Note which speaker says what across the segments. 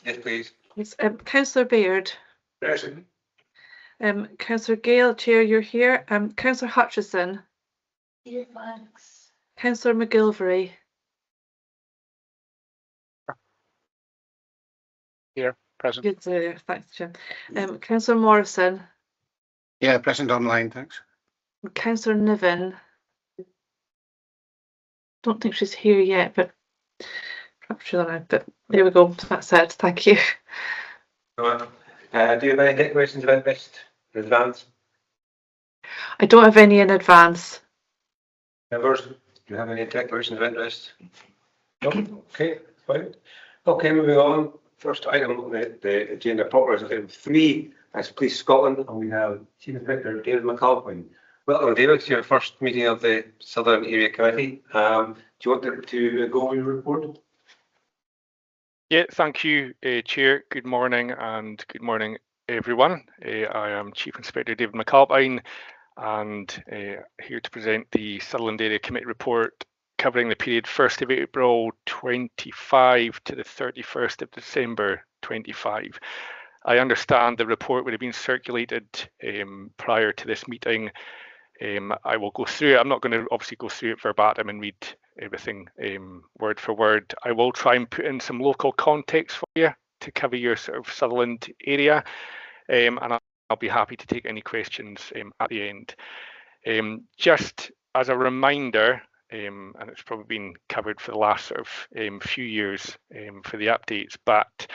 Speaker 1: Yes, please.
Speaker 2: Yes, Councillor Baird.
Speaker 1: Present.
Speaker 2: Councillor Gale, Chair, you're here. Councillor Hutchison.
Speaker 3: Here, thanks.
Speaker 2: Councillor McGilvery.
Speaker 4: Here, present.
Speaker 2: Good, thanks, Jim. Councillor Morrison.
Speaker 4: Yeah, present online, thanks.
Speaker 2: Councillor Niven. Don't think she's here yet, but perhaps she'll arrive. But there we go. That's it. Thank you.
Speaker 1: Do you have any declarations of interest in advance?
Speaker 2: I don't have any in advance.
Speaker 1: Members, do you have any declarations of interest? No? Okay, fine. Okay, moving on. First item on the agenda proper is item 3. That's Police Scotland, and we have Chief Inspector David McAlpine. Welcome, David, to your first meeting of the Sutherland Area Committee. Do you want to go over your report?
Speaker 4: Yeah, thank you, Chair. Good morning and good morning, everyone. I am Chief Inspector David McAlpine and here to present the Sutherland Area Committee report covering the period 1st of April 25 to the 31st of December 25. I understand the report would have been circulated prior to this meeting. I will go through it. I'm not going to obviously go through it verbatim and read everything word for word. I will try and put in some local context for you to cover your sort of Sutherland area, and I'll be happy to take any questions at the end. Just as a reminder, and it's probably been covered for the last sort of few years for the updates, but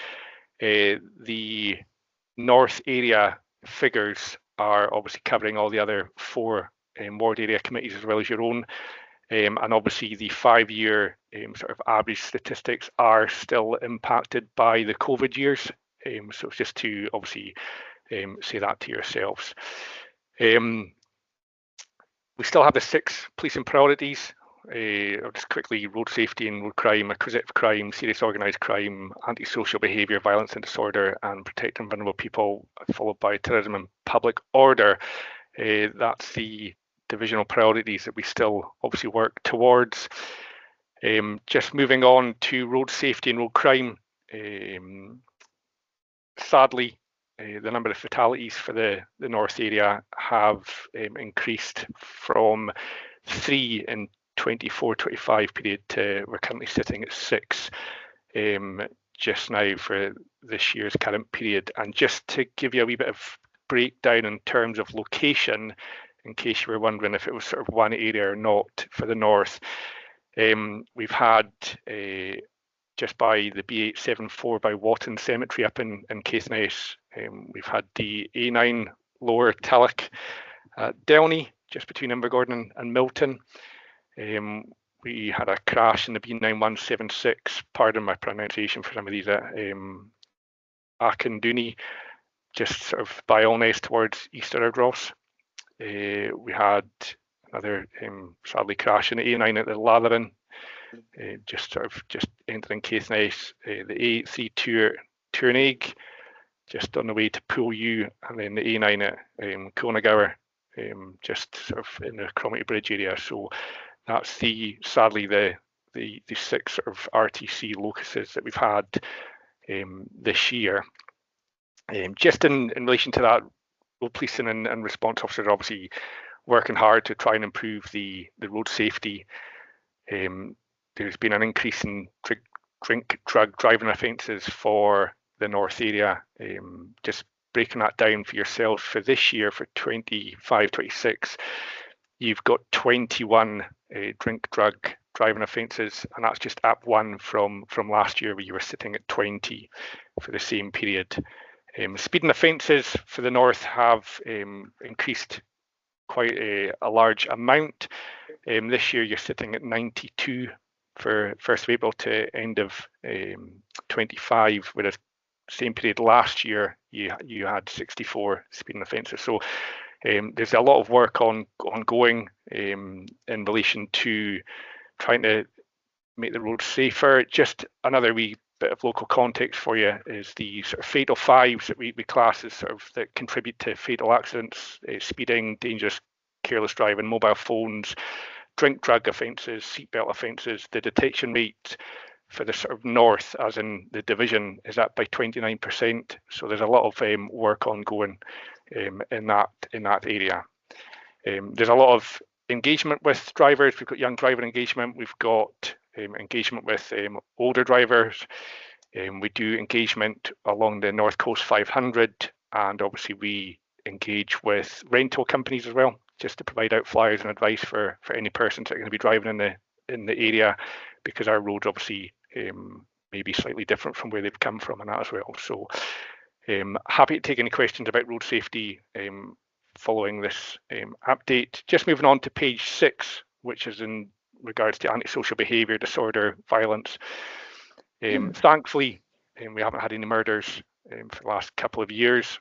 Speaker 4: the North area figures are obviously covering all the other 4 ward area committees as well as your own. And obviously the 5-year sort of average statistics are still impacted by the COVID years. So it's just to obviously say that to yourselves. We still have the 6 policing priorities. Just quickly: road safety and road crime, acquisitive crime, serious organised crime, antisocial behaviour, violence and disorder, and protecting vulnerable people, followed by terrorism and public order. That's the divisional priorities that we still obviously work towards. Just moving on to road safety and road crime. Sadly, the number of fatalities for the North area have increased from 3 in 24-25 period to we're currently sitting at 6 just now for this year's current period. And just to give you a wee bit of breakdown in terms of location, in case you were wondering if it was sort of one area or not for the north, we've had just by the B874 by Watton Cemetery up in Caithness, we've had the A9 Lower Tilloch at Delny, just between Invergordon and Milton. We had a crash in the B9176, pardon my pronunciation for some of these, at Achenduni, just sort of by Allness towards East Ardross. We had another sadly crash in the A9 at the Latherin, just entering Caithness, the A832 at Tourneg, just on the way to Pool U, and then the A9 at Conagower, just sort of in the Cromarty Bridge area. So that's sadly the 6 sort of RTC locuses that we've had this year. Just in relation to that, road policing and response officers are obviously working hard to try and improve the road safety. There's been an increase in drink drug driving offences for the North area. Just breaking that down for yourselves for this year, for 25-26, you've got 21 drink drug driving offences, and that's just up 1 from last year, where you were sitting at 20 for the same period. Speeding offences for the north have increased quite a large amount. This year you're sitting at 92 for 1st of April to end of 25, whereas same period last year you had 64 speeding offences. So there's a lot of work ongoing in relation to trying to make the roads safer. Just another wee bit of local context for you is the sort of fatal 5s that we class as sort of that contribute to fatal accidents: speeding, dangerous careless driving, mobile phones, drink drug offences, seatbelt offences. The detection rate for the sort of north, as in the division, is up by 29%. So there's a lot of work ongoing in that area. There's a lot of engagement with drivers. We've got young driver engagement. We've got engagement with older drivers. We do engagement along the North Coast 500, and obviously we engage with rental companies as well, just to provide out flyers and advice for any persons that are going to be driving in the area, because our roads obviously may be slightly different from where they've come from and that as well. So happy to take any questions about road safety following this update. Just moving on to page 6, which is in regards to antisocial behaviour, disorder, violence. Thankfully, we haven't had any murders for the last couple of years.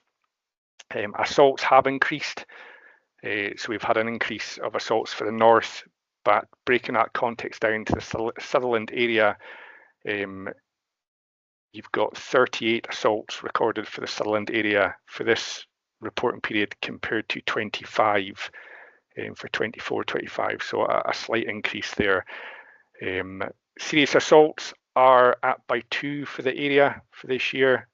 Speaker 4: Assaults have increased. So we've had an increase of assaults for the north, but breaking that context down to the Sutherland area, you've got 38 assaults recorded for the Sutherland area for this reporting period compared to 25 for 24-25, so a slight increase there. Serious assaults are up by 2 for the area for this year.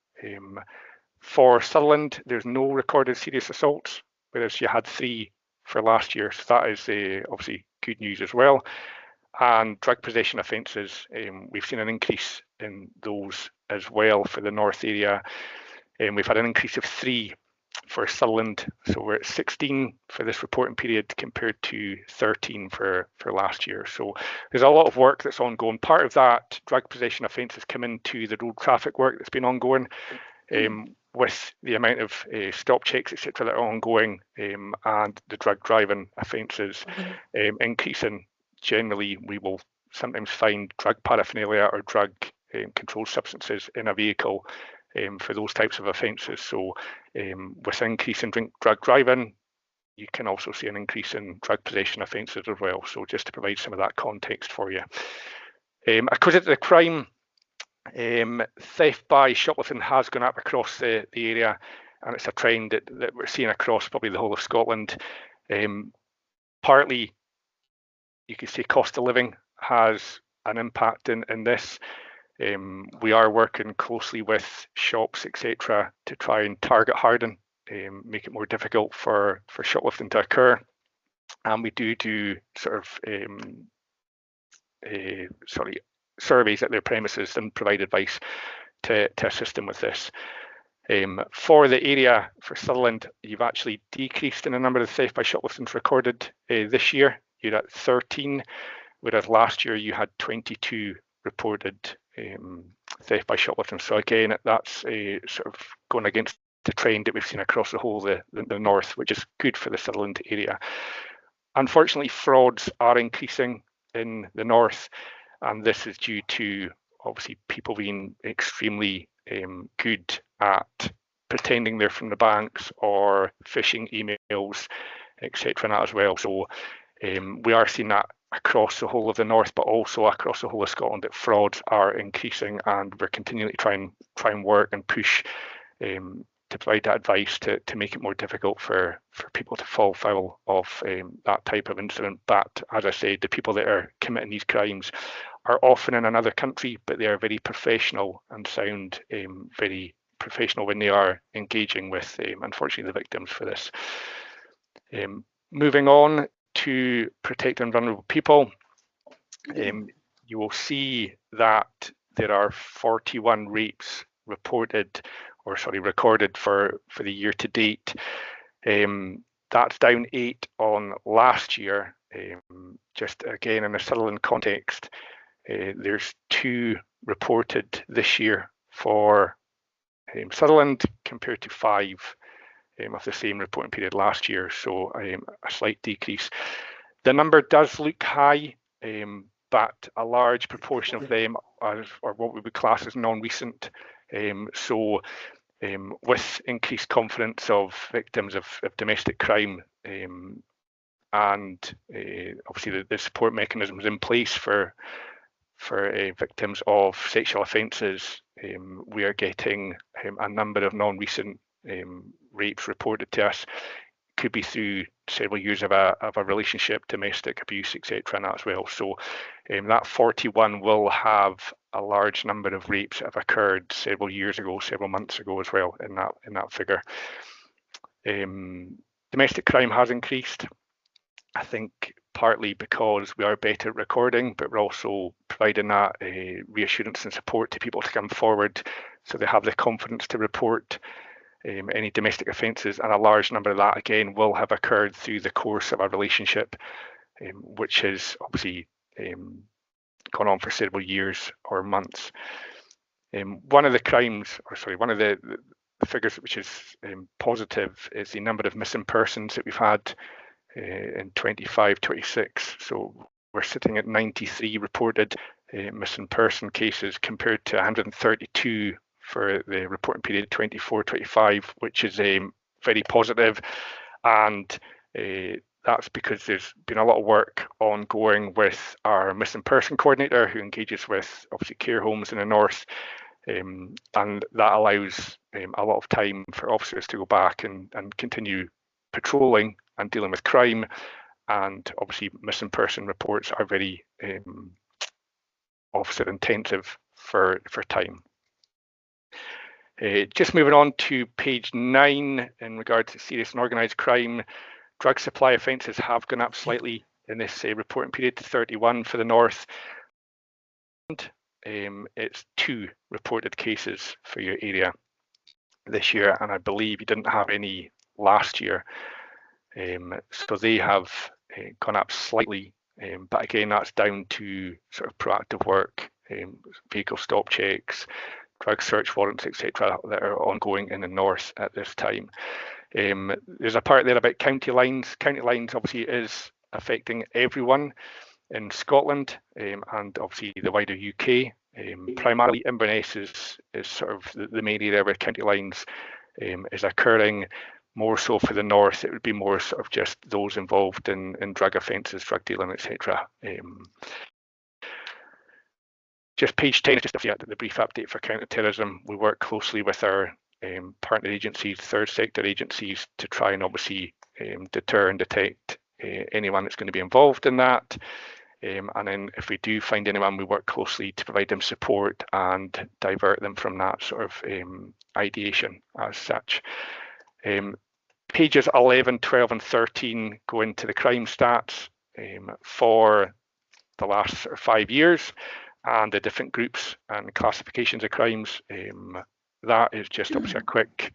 Speaker 4: For Sutherland, there's no recorded serious assaults, whereas you had 3 for last year, so that is obviously good news as well. And drug possession offences, we've seen an increase in those as well for the north area. We've had an increase of 3 for Sutherland, so we're at 16 for this reporting period compared to 13 for last year. So there's a lot of work that's ongoing. Part of that drug possession offences come into the road traffic work that's been ongoing, with the amount of stop checks, etc., that are ongoing, and the drug driving offences increasing. Generally, we will sometimes find drug paraphernalia or drug controlled substances in a vehicle for those types of offences. So with an increase in drug driving, you can also see an increase in drug possession offences as well. So just to provide some of that context for you. According to the crime, theft by shoplifting has gone up across the area, and it's a trend that we're seeing across probably the whole of Scotland. Partly, you could say cost of living has an impact in this. We are working closely with shops, etc., to try and target harden, make it more difficult for shoplifting to occur. And we do sort of surveys at their premises and provide advice to assist them with this. For the area for Sutherland, you've actually decreased in the number of theft by shopliftings recorded this year. You're at 13, whereas last year you had 22 reported theft by shoplifting. So again, that's sort of going against the trend that we've seen across the whole of the north, which is good for the Sutherland area. Unfortunately, frauds are increasing in the north, and this is due to obviously people being extremely good at pretending they're from the banks or phishing emails, etc., and that as well. So we are seeing that across the whole of the north, but also across the whole of Scotland, that frauds are increasing, and we're continuing to try and work and push to provide that advice to make it more difficult for people to fall foul of that type of incident. But as I said, the people that are committing these crimes are often in another country, but they are very professional and sound very professional when they are engaging with, unfortunately, the victims for this. Moving on to protecting vulnerable people, you will see that there are 41 rapes recorded for the year to date. That's down 8 on last year. Just again in a Sutherland context, there's 2 reported this year for Sutherland compared to 5 of the same reporting period last year, so a slight decrease. The number does look high, but a large proportion of them are what we would class as non-recent. So with increased confidence of victims of domestic crime, and obviously the support mechanisms in place for victims of sexual offences, we are getting a number of non-recent rapes reported to us. Could be through several years of a relationship, domestic abuse, etc., and that as well. So that 41 will have a large number of rapes have occurred several years ago, several months ago as well in that figure. Domestic crime has increased, I think partly because we are better at recording, but we're also providing that reassurance and support to people to come forward so they have the confidence to report any domestic offences, and a large number of that again will have occurred through the course of our relationship, which has obviously gone on for several years or months. One of the figures which is positive is the number of missing persons that we've had in 25-26. So we're sitting at 93 reported missing person cases compared to 132 for the reporting period 24-25, which is very positive, and that's because there's been a lot of work ongoing with our missing person coordinator, who engages with obviously care homes in the north, and that allows a lot of time for officers to go back and continue patrolling and dealing with crime. And obviously missing person reports are very officer intensive for time. Just moving on to page 9, in regard to serious and organised crime, drug supply offences have gone up slightly in this reporting period to 31 for the north. It's 2 reported cases for your area this year, and I believe you didn't have any last year. So they have gone up slightly, but again that's down to sort of proactive work, vehicle stop checks, drug search warrants, etc., that are ongoing in the north at this time. There's a part there about county lines. County lines obviously is affecting everyone in Scotland and obviously the wider UK. Primarily Inverness is sort of the main area where county lines is occurring. More so for the north, it would be more sort of just those involved in drug offences, drug dealing, etc. Just page 10 is just the brief update for counter-terrorism. We work closely with our partner agencies, third sector agencies, to try and obviously deter and detect anyone that's going to be involved in that. And then if we do find anyone, we work closely to provide them support and divert them from that sort of ideation as such. Pages 11, 12 and 13 go into the crime stats for the last sort of 5 years and the different groups and classifications of crimes. That is just obviously a quick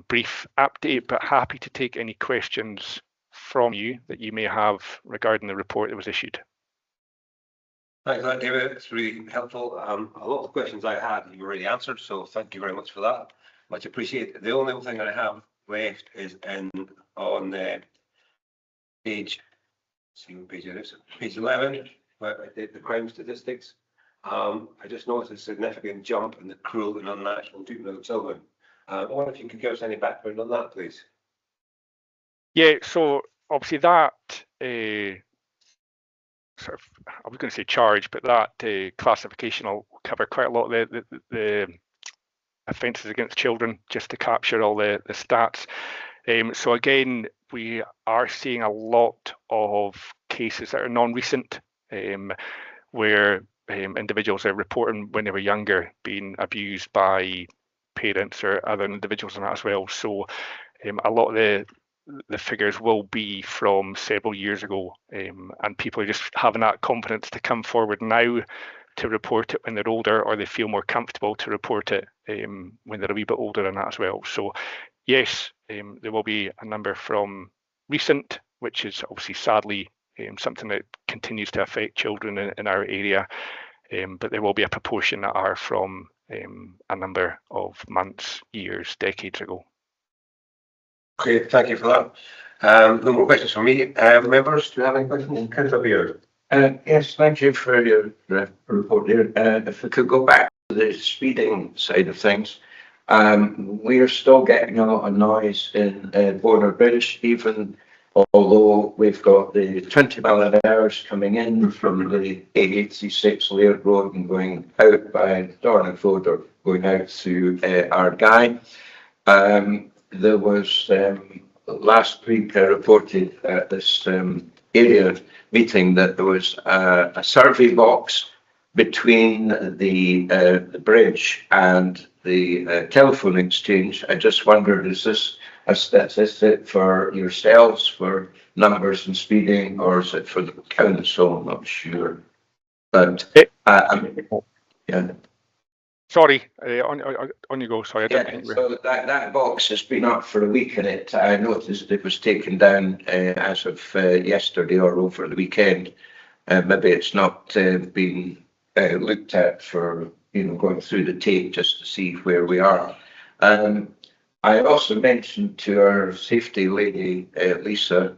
Speaker 4: brief update, but happy to take any questions from you that you may have regarding the report that was issued.
Speaker 1: Thanks for that, David. It's really helpful. A lot of questions I had you've already answered, so thank you very much for that. Much appreciated. The only thing I have left is on page, see what page it is, page 11, where I did the crime statistics. I just noticed a significant jump in the cruel and unnatural treatment of children. I wonder if you could give us any background on that, please.
Speaker 4: Yeah, so obviously that sort of, I was going to say charge, but that classification will cover quite a lot of the offences against children, just to capture all the stats. So again, we are seeing a lot of cases that are non-recent, where individuals are reporting when they were younger being abused by parents or other individuals in that as well. So a lot of the figures will be from several years ago, and people are just having that confidence to come forward now to report it when they're older, or they feel more comfortable to report it when they're a wee bit older than that as well. So yes, there will be a number from recent, which is obviously sadly something that continues to affect children in our area, but there will be a proportion that are from a number of months, years, decades ago.
Speaker 1: Okay, thank you for that. No more questions from me. Members, do you have any questions? Kinlochbervie.
Speaker 5: Yes, thank you for your report there. If we could go back to the speeding side of things, we are still getting a lot of noise in Border Bridge, even although we've got the 20 mile an hour coming in from the A86 Laird Road and going out by Dornoch Road or going out to Argyll. There was last week I reported at this area meeting that there was a survey box between the bridge and the telephone exchange. I just wondered, is this a statistic for yourselves for numbers and speeding, or is it for the council? I'm not sure. But yeah.
Speaker 4: Sorry, on you go. Sorry, I didn't
Speaker 5: Yeah,
Speaker 4: think you were.
Speaker 5: so that box has been up for a week, and I noticed it was taken down as of yesterday or over the weekend. Maybe it's not been looked at for, going through the tape just to see where we are. I also mentioned to our safety lady, Lisa,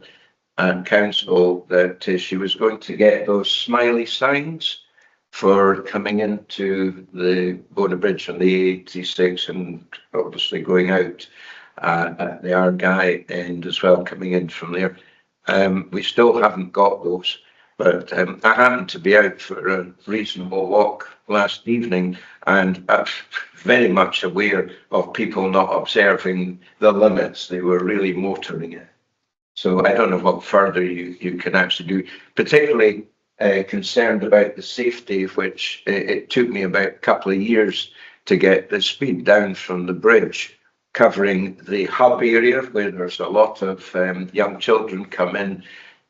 Speaker 5: and council that she was going to get those smiley signs for coming into the Bona Bridge on the A86 and obviously going out at the Argyle end as well, coming in from there. We still haven't got those, but I happened to be out for a reasonable walk last evening, and very much aware of people not observing the limits. They were really motoring it. So I don't know what further you can actually do, particularly concerned about the safety, which it took me about a couple of years to get the speed down from the bridge, covering the hub area where there's a lot of young children come in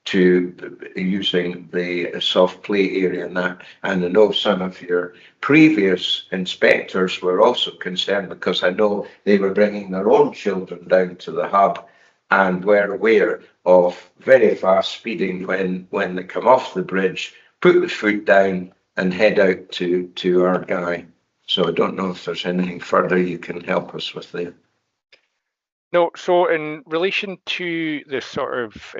Speaker 5: to using the soft play area and that. And I know some of your previous inspectors were also concerned, because I know they were bringing their own children down to the hub and were aware of very fast speeding when they come off the bridge, put the foot down and head out to our guy. So I don't know if there's anything further you can help us with there.
Speaker 4: No, so in relation to the sort of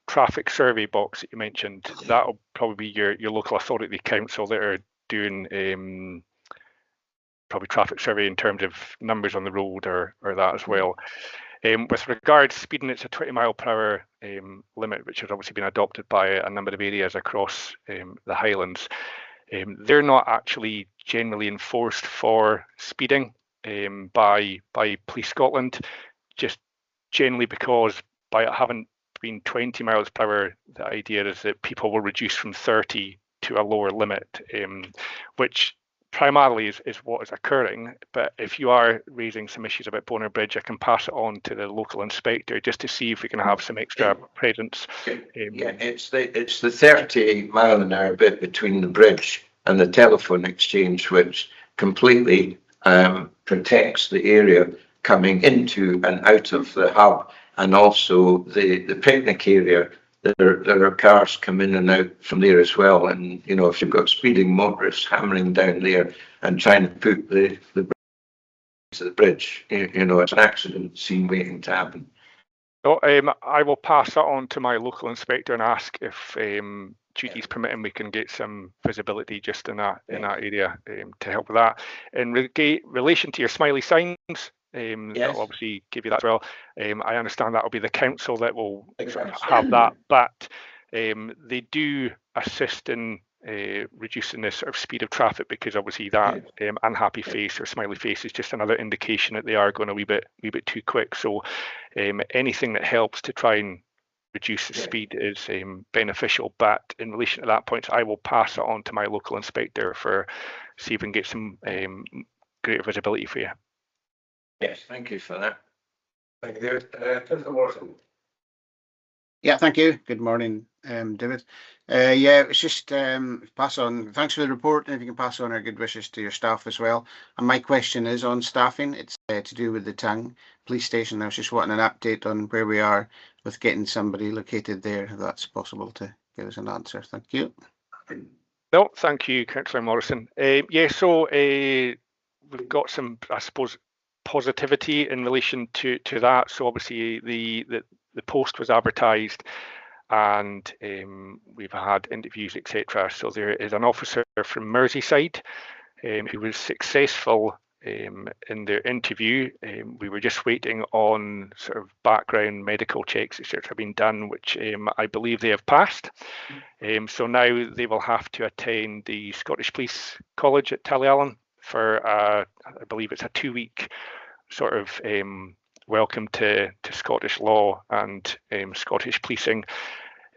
Speaker 4: traffic survey box that you mentioned, that'll probably be your local authority council that are doing probably traffic survey in terms of numbers on the road or that as well. With regards to speeding, it's a 20-mile-per-hour limit, which has obviously been adopted by a number of areas across the Highlands. They're not actually generally enforced for speeding by Police Scotland, just generally because by it having been 20 miles per hour, the idea is that people will reduce from 30 to a lower limit, which primarily is what is occurring. But if you are raising some issues about Bona Bridge, I can pass it on to the local inspector just to see if we can have some extra presence.
Speaker 5: Yeah, it's the 30-mile-an-hour bit between the bridge and the telephone exchange, which completely protects the area coming into and out of the hub, and also the picnic area. There are cars come in and out from there as well, and if you've got speeding motorists hammering down there and trying to put the to the bridge, it's an accident scene waiting to happen.
Speaker 4: So, I will pass that on to my local inspector and ask if duties permitting, we can get some visibility just in that area to help with that. In relation to your smiley signs, I'll obviously give you that as well. I understand that will be the council that will have that, but they do assist in reducing the sort of speed of traffic, because obviously that unhappy face or smiley face is just another indication that they are going a wee bit too quick. So anything that helps to try and reduce the speed is beneficial. But in relation to that point, I will pass it on to my local inspector for see if we can get some greater visibility for you.
Speaker 5: Yes, thank you for that.
Speaker 1: Thank you, David.
Speaker 6: Yeah, thank you. Good morning, David. Yeah, it's just pass on. Thanks for the report, and if you can pass on our good wishes to your staff as well. And my question is on staffing. It's to do with the Tongue police station. I was just wanting an update on where we are with getting somebody located there, if that's possible to give us an answer. Thank you.
Speaker 4: No, thank you, Councillor Morrison. So we've got some, I suppose, positivity in relation to that. So obviously the post was advertised, and we've had interviews, etc. So there is an officer from Merseyside who was successful in their interview. We were just waiting on sort of background medical checks, etc. being done, which I believe they have passed. So now they will have to attend the Scottish Police College at Tallyalan for I believe it's a 2-week sort of welcome to Scottish law and Scottish policing.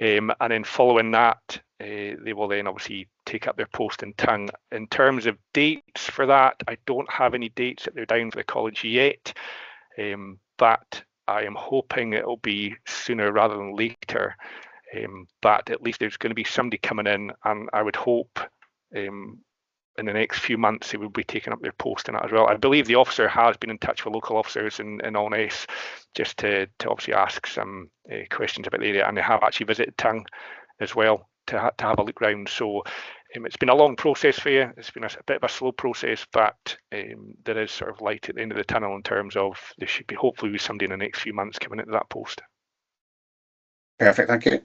Speaker 4: And then following that, they will then obviously take up their post in Tongue. In terms of dates for that, I don't have any dates that they're down for the college yet, but I am hoping it'll be sooner rather than later. But at least there's going to be somebody coming in, and I would hope in the next few months they will be taking up their post in that as well. I believe the officer has been in touch with local officers in Allness just to obviously ask some questions about the area, and they have actually visited Tongue as well to have a look round. So it's been a long process for you. It's been a bit of a slow process, but there is sort of light at the end of the tunnel in terms of there should be hopefully somebody in the next few months coming into that post.
Speaker 6: Perfect, thank you.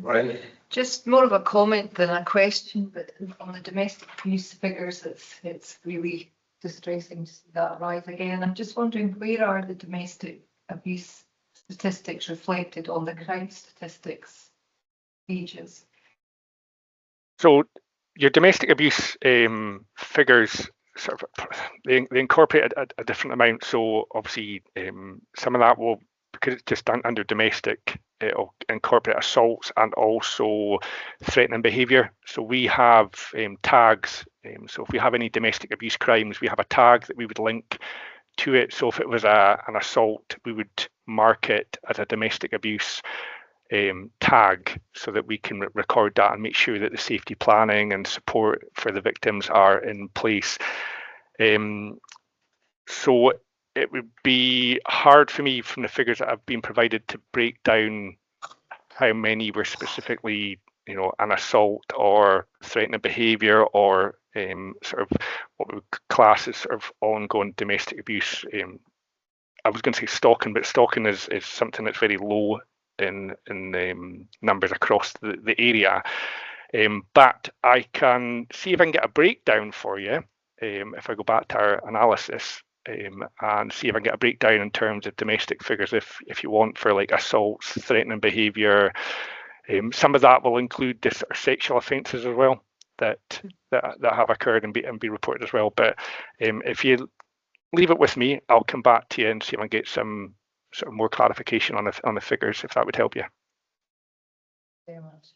Speaker 1: Right.
Speaker 3: Just more of a comment than a question, but on the domestic abuse figures, it's really distressing to see that rise again. I'm just wondering, where are the domestic abuse statistics reflected on the crime statistics pages?
Speaker 4: So your domestic abuse figures sort of they incorporate a different amount. So obviously some of that will, because it's just under domestic, it'll incorporate assaults and also threatening behaviour. So we have tags. So if we have any domestic abuse crimes, we have a tag that we would link to it. So if it was an assault, we would mark it as a domestic abuse tag so that we can record that and make sure that the safety planning and support for the victims are in place. So it would be hard for me from the figures that have been provided to break down how many were specifically, an assault or threatening behaviour or sort of what we would class as sort of ongoing domestic abuse. I was going to say stalking, but stalking is something that's very low in numbers across the area. But I can see if I can get a breakdown for you if I go back to our analysis and see if I can get a breakdown in terms of domestic figures if you want, for like assaults, threatening behaviour. Some of that will include this sort of sexual offences as well that have occurred and be reported as well. But if you leave it with me, I'll come back to you and see if I can get some sort of more clarification on the figures, if that would help you.
Speaker 3: Very much.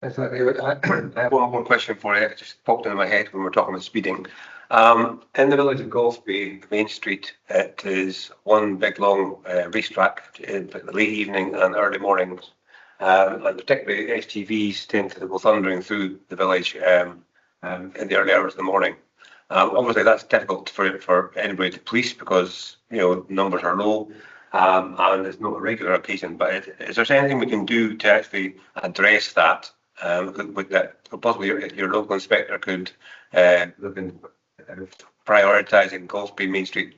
Speaker 1: Thanks for that, David. I have one more question for you. It just popped into my head when we were talking about speeding. In the village of Golspie, Main Street, it is one big long racetrack in the late evening and early mornings. And particularly STVs tend to go thundering through the village in the early hours of the morning. Obviously, that's difficult for anybody to police because numbers are low and it's not a regular occasion. But is there anything we can do to actually address that? With that, possibly your local inspector could look in prioritising Golspie Main Street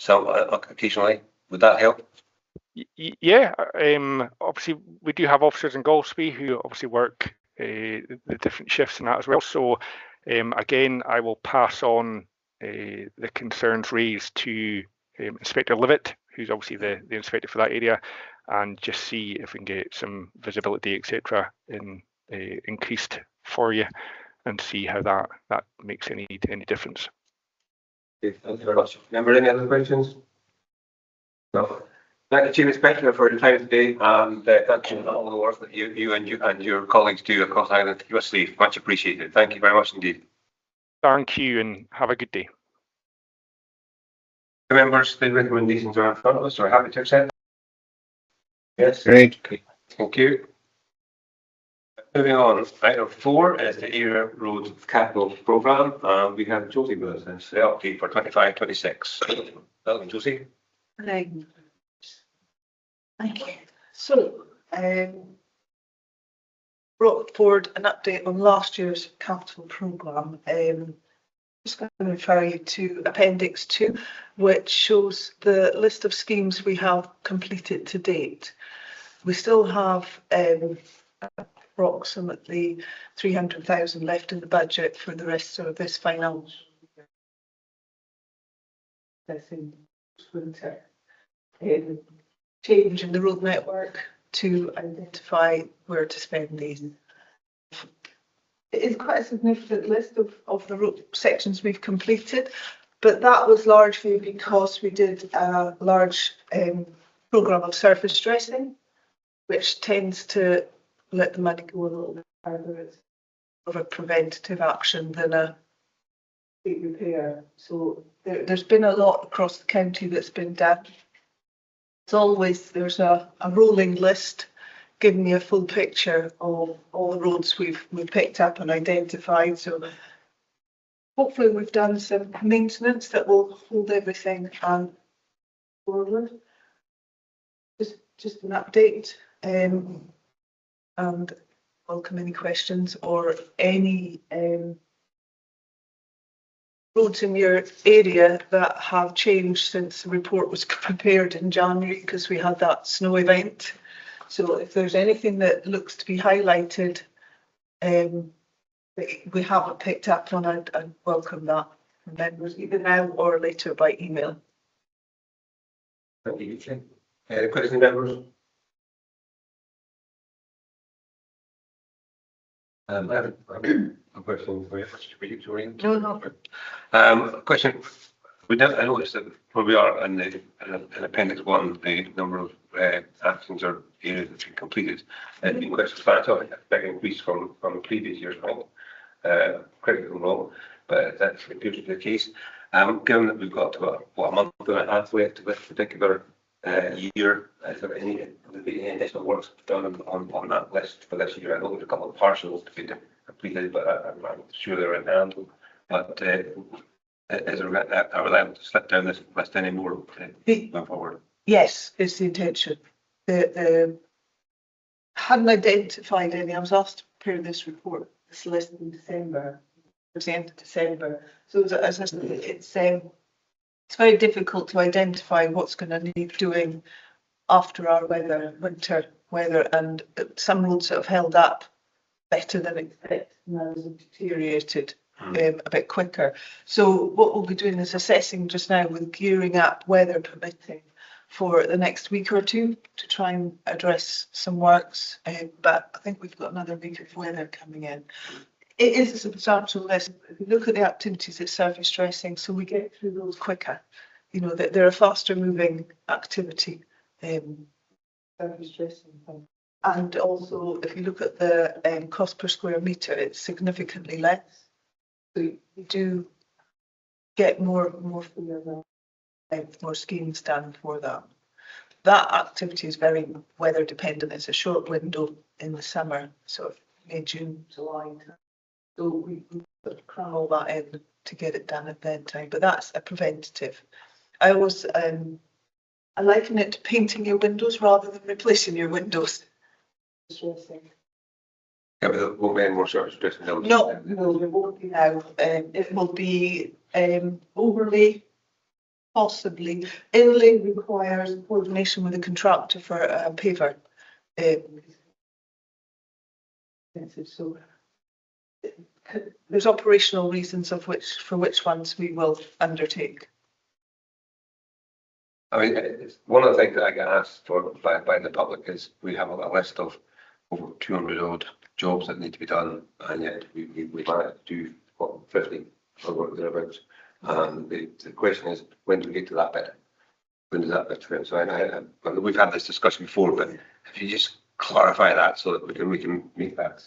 Speaker 1: occasionally. Would that help?
Speaker 4: Yeah, obviously we do have officers in Golspie who obviously work the different shifts and that as well. So again, I will pass on the concerns raised to Inspector Levitt, who's obviously the inspector for that area, and just see if we can get some visibility, etc., increased for you, and see how that makes any difference.
Speaker 1: Okay, thank you very much. Remember any other questions? No. Thank you, Chief Inspector, for your time today, and thank you for all the work that you and your colleagues do across Ireland to keep us safe. Much appreciated. Thank you very much indeed.
Speaker 4: Thank you, and have a good day.
Speaker 1: Members, the recommendations are in front of us. We're happy to accept. Yes.
Speaker 6: Great.
Speaker 1: Okay. Thank you. Moving on, item 4 is the Area Road Capital Programme. We have Josie with us. It's the update for 25-26. Welcome, Josie.
Speaker 7: Thank you. So, brought forward an update on last year's capital programme. Just going to refer you to Appendix 2, which shows the list of schemes we have completed to date. We still have approximately 300,000 left in the budget for the rest of this financial year. Change in the road network to identify where to spend these. It is quite a significant list of the road sections we've completed, but that was largely because we did a large programme of surface dressing. which tends to let the money go a little bit further. It's of a preventative action than a complete repair. So there's been a lot across the county that's been done. As always, there's a rolling list giving me a full picture of all the roads we've picked up and identified. So hopefully we've done some maintenance that will hold everything forward. Just an update, and welcome any questions or any roads in your area that have changed since the report was prepared in January, because we had that snow event. So if there's anything that looks to be highlighted that we haven't picked up on, I'd welcome that from members, either now or later by email.
Speaker 1: Thank you. Any questions, members? I have a question for you, Doreen.
Speaker 3: No.
Speaker 1: Question. I noticed that where we are in appendix 1, the number of actions or areas that have been completed has been quite substantial. A big increase from previous years, right? Critical role, but that appears to be the case. Given that we've got about a month and a half left of this particular year, is there any additional works done on that list for this year? I know there's a couple of parcels to be completed, but I'm sure they're in hand. But is there are we able to slip down this list anymore going forward?
Speaker 7: Yes, it's the intention. Hadn't identified any. I was asked to prepare this report, this list in December, towards the end of December. So as I said, it's very difficult to identify what's going to need doing after our winter weather, and some roads that have held up better than expected now have deteriorated a bit quicker. So what we'll be doing is assessing just now with gearing up, weather permitting, for the next week or two to try and address some works. But I think we've got another week of weather coming in. It is a substantial list. If you look at the activities, it's surface dressing, so we get through those quicker. You know, that they're a faster moving activity, surface dressing. And also, if you look at the cost per square metre, it's significantly less. So you do get more schemes done for that. That activity is very weather dependent. It's a short window in the summer, sort of May, June, July. So we cram all that in to get it done at bedtime. But that's a preventative. I always I liken it to painting your windows rather than replacing your windows.
Speaker 1: Yeah, but there won't be any more surface dressing.
Speaker 7: No, it won't be now. It will be overlay, possibly. Inlay requires coordination with a contractor for a paver. So there's operational reasons for which ones we will undertake.
Speaker 1: I mean, it's one of the things that I get asked for by the public is we have a list of over 200 odd jobs that need to be done, and yet we managed to do what 50 or thereabouts. And the question is, when do we get to that bit? When does that bit come? So we've had this discussion before, but if you just clarify that so that we can make that.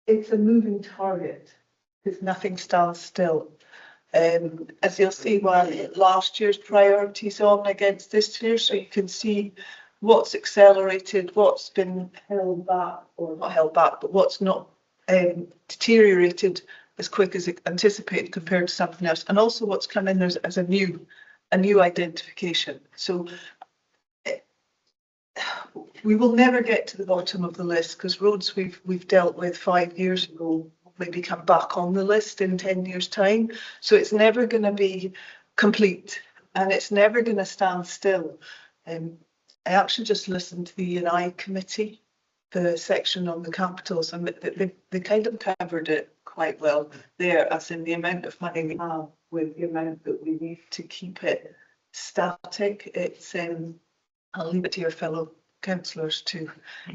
Speaker 7: It's a moving target because nothing stands still. As you'll see, last year's priorities on against this year, so you can see what's accelerated, what's been held back, or not held back, but what's not deteriorated as quick as anticipated compared to something else, and also what's come in as a new identification. So we will never get to the bottom of the list because roads we've dealt with 5 years ago maybe come back on the list in 10 years' time. So it's never going to be complete and it's never going to stand still. I actually just listened to the E&I committee, the section on the capitals, and they kind of covered it quite well there, as in the amount of money we have with the amount that we need to keep it static. It's I'll leave it to your fellow councillors to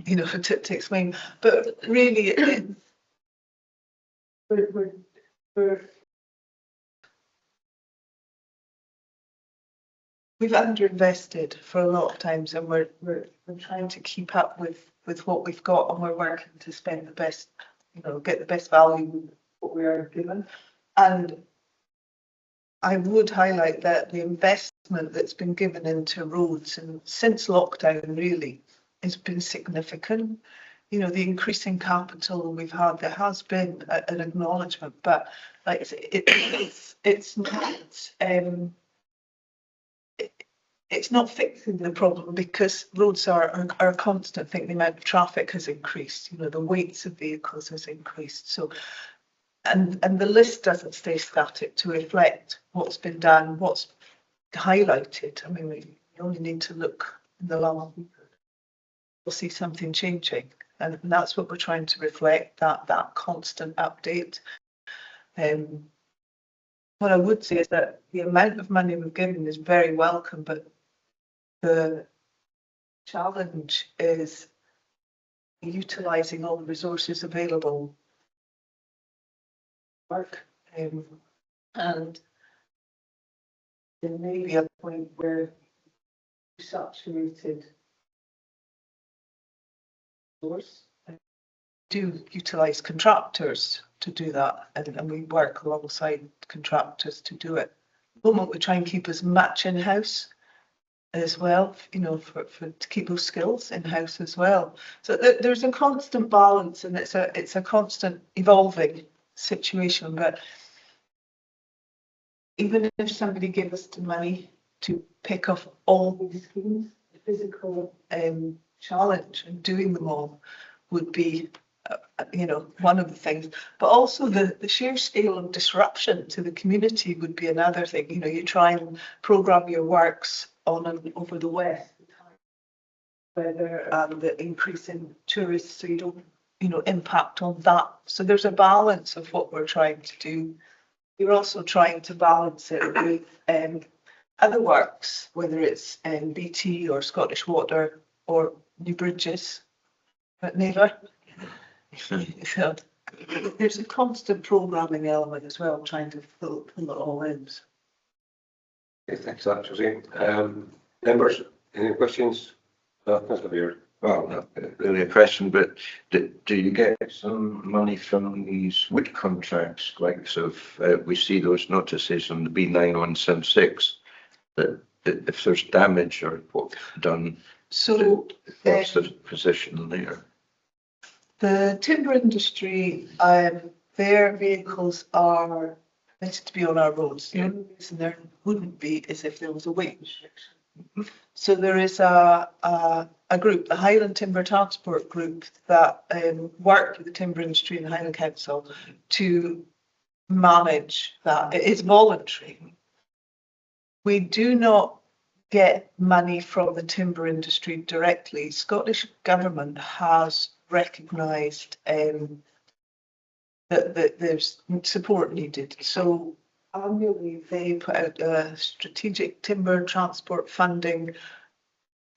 Speaker 7: to explain, but really we're we've underinvested for a lot of times, and we're trying to keep up with what we've got, and we're working to spend the best, get the best value with what we are given. And I would highlight that the investment that's been given into roads and since lockdown really has been significant. The increasing capital we've had, there has been an acknowledgement, but like it's not it's not fixing the problem, because roads are a constant thing. The amount of traffic has increased, the weights of vehicles has increased. So, and the list doesn't stay static to reflect what's been done, what's highlighted. I mean, we only need to look in the last week. We'll see something changing, and that's what we're trying to reflect, that constant update. What I would say is that the amount of money we've given is very welcome, but the challenge is utilising all the resources available. Work, and there may be a point where saturated resource. Do utilise contractors to do that, and we work alongside contractors to do it. At the moment, we try and keep as much in-house as well, to keep those skills in-house as well. So there's a constant balance, and it's a constant evolving situation. But even if somebody gave us the money to pick off all these schemes, the physical challenge in doing them all would be one of the things, but also the sheer scale of disruption to the community would be another thing. You try and program your works on and over the west, weather and the increase in tourists, so you don't, impact on that. So there's a balance of what we're trying to do. We're also trying to balance it with other works, whether it's BT or Scottish Water or new bridges, but never. So there's a constant programming element as well, trying to fill it all in.
Speaker 1: Okay, thanks for that, Josie. Members, any questions? That's weird.
Speaker 5: Well, not really a question, but do you get some money from these wood contracts? Like, so we see those notices on the B9176 that if there's damage or what done,
Speaker 7: So
Speaker 5: what's the position there?
Speaker 7: the timber industry, their vehicles are permitted to be on our roads. The only reason there wouldn't be is if there was a weight restriction. So there is a group, the Highland Timber Transport Group, that work with the timber industry and the Highland Council to manage that. It is voluntary. We do not get money from the timber industry directly. Scottish Government has recognised that there's support needed. So annually they put out a strategic timber transport funding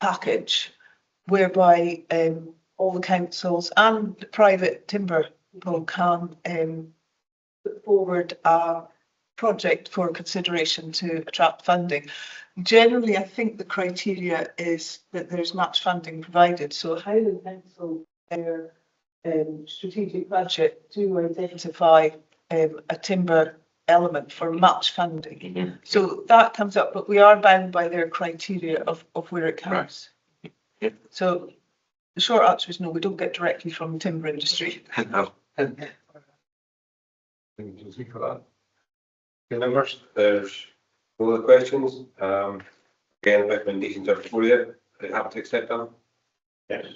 Speaker 7: package whereby all the councils and the private timber people can put forward a project for consideration to attract funding. Generally, I think the criteria is that there's much funding provided. So Highland Council, their strategic budget, do identify a timber element for much funding.
Speaker 5: Mm-hmm.
Speaker 7: So that comes up, but we are bound by their criteria of where it comes.
Speaker 5: Right. Yep.
Speaker 7: So the short answer is no, we don't get directly from the timber industry.
Speaker 5: No.
Speaker 1: Thank you, Josie, for that. Okay, members, there's no other questions. Again, recommendations are before you. Are you happy to accept them? Yes.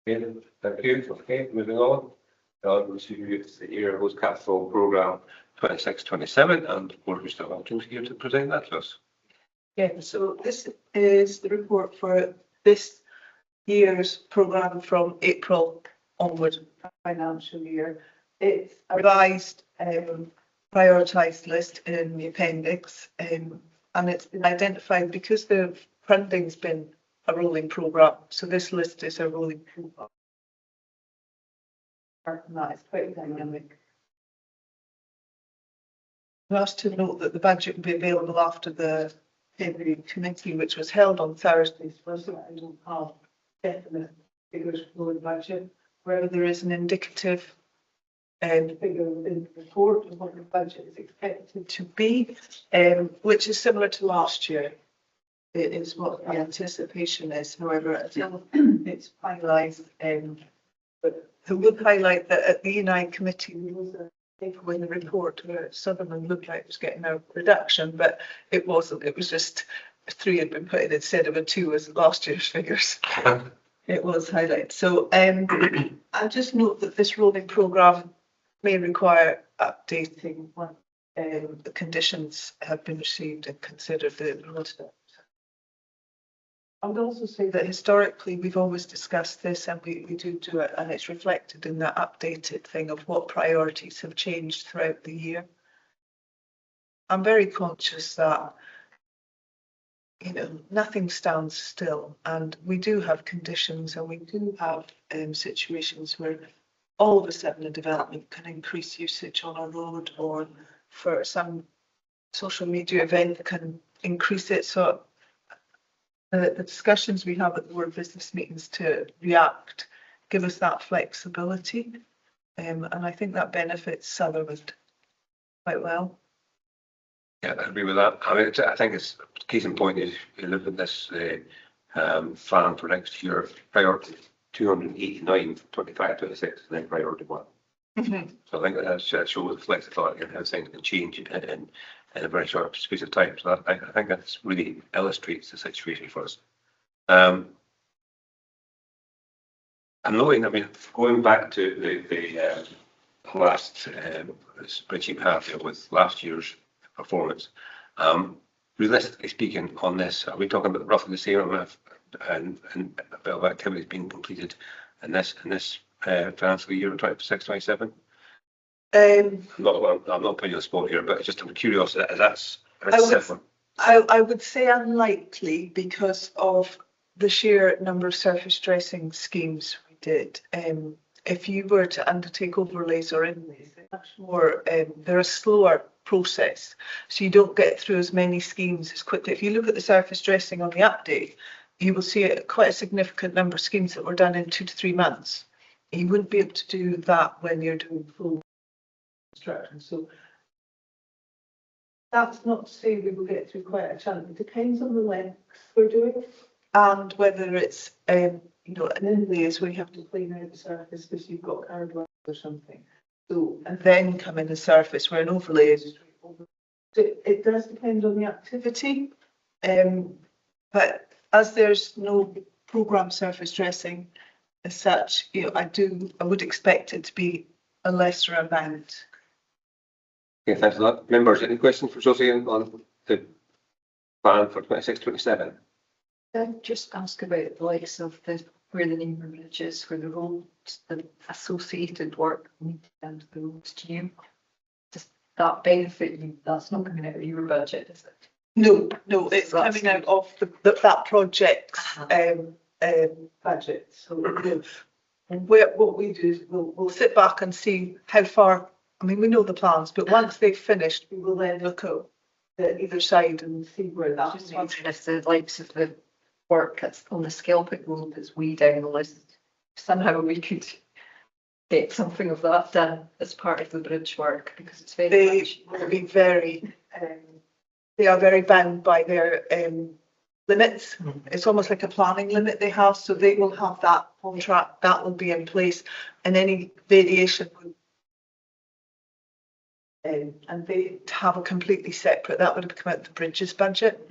Speaker 1: Okay, thank you. Okay, moving on. We'll see you at the Era Host Capital Programme 26-27, and of course we still have James here to present that to us.
Speaker 7: Yeah, so this is the report for this year's programme from April onward, financial year. It's a revised prioritised list in the appendix, and it's been identified because the funding's been a rolling programme. So this list is a rolling programme. That is quite dynamic. We asked to note that the budget will be available after the February committee, which was held on Thursday, so I don't have definite figures for the budget. Whether there is an indicative figure in the report of what the budget is expected to be, which is similar to last year. It is what the anticipation is, however, until it's finalised. But I would highlight that at the E9 committee, there was a paper in the report where Sutherland looked like it was getting a reduction, but it wasn't. It was just 3 had been put in instead of a 2 as last year's figures. It was highlighted. So I just note that this rolling programme may require updating when the conditions have been received and considered the roster. I would also say that historically we've always discussed this, and we do it, and it's reflected in that updated thing of what priorities have changed throughout the year. I'm very conscious that, you know, nothing stands still, and we do have conditions, and we do have situations where all of a sudden a development can increase usage on a road, or for some social media event can increase it. So the discussions we have at the World Business meetings to react give us that flexibility, and I think that benefits Sutherland quite well.
Speaker 1: Yeah, I agree with that. I mean, I think it's case in point is you look at this plan for next year, priority 289, 25, 26, and then priority 1. So I think that shows flexibility and how things can change in a very short space of time. So I think that really illustrates the situation for us. I'm noting, I mean, going back to the last spreadsheet we have here with last year's performance, realistically speaking on this, are we talking about roughly the same amount and a bit of activities being completed in this financial year, 26-27? I'm not putting you on the spot here, but just out of curiosity, that's
Speaker 7: I would say unlikely because of the sheer number of surface dressing schemes we did. If you were to undertake overlays or inlays, they're much more, they're a slower process, so you don't get through as many schemes as quickly. If you look at the surface dressing on the update, you will see quite a significant number of schemes that were done in 2 to 3 months. You wouldn't be able to do that when you're doing full construction. So that's not to say we will get through quite a chunk. It depends on the lengths we're doing and whether it's you know, an inlay is where you have to clean out the surface because you've got hard work or something. So, and then come in the surface where an overlay is straight over. So it does depend on the activity, but as there's no programme surface dressing as such, you know, I would expect it to be a lesser amount.
Speaker 1: Okay, thanks a lot. Members, any questions for Josie on the plan for 26-27?
Speaker 3: I'd just ask about the likes of where the neighbour bridges, where the roads, the associated work need to down to the roads to you. Does that benefit you? That's not coming out of your budget, is it?
Speaker 7: No, it's coming out of that project's budget. So what we do is we'll sit back and see how far. I mean, we know the plans, but once they've finished, we will then look at either side and see where that is.
Speaker 3: If the likes of the work that's on the Skelpick Road that's way down the list, somehow we could get something of that done as part of the bridge work, because it's very much.
Speaker 7: Will be very, they are very bound by their limits. It's almost like a planning limit they have, so they will have that contract, that will be in place, and any variation would. And they have a completely separate, that would have come out of the bridges budget.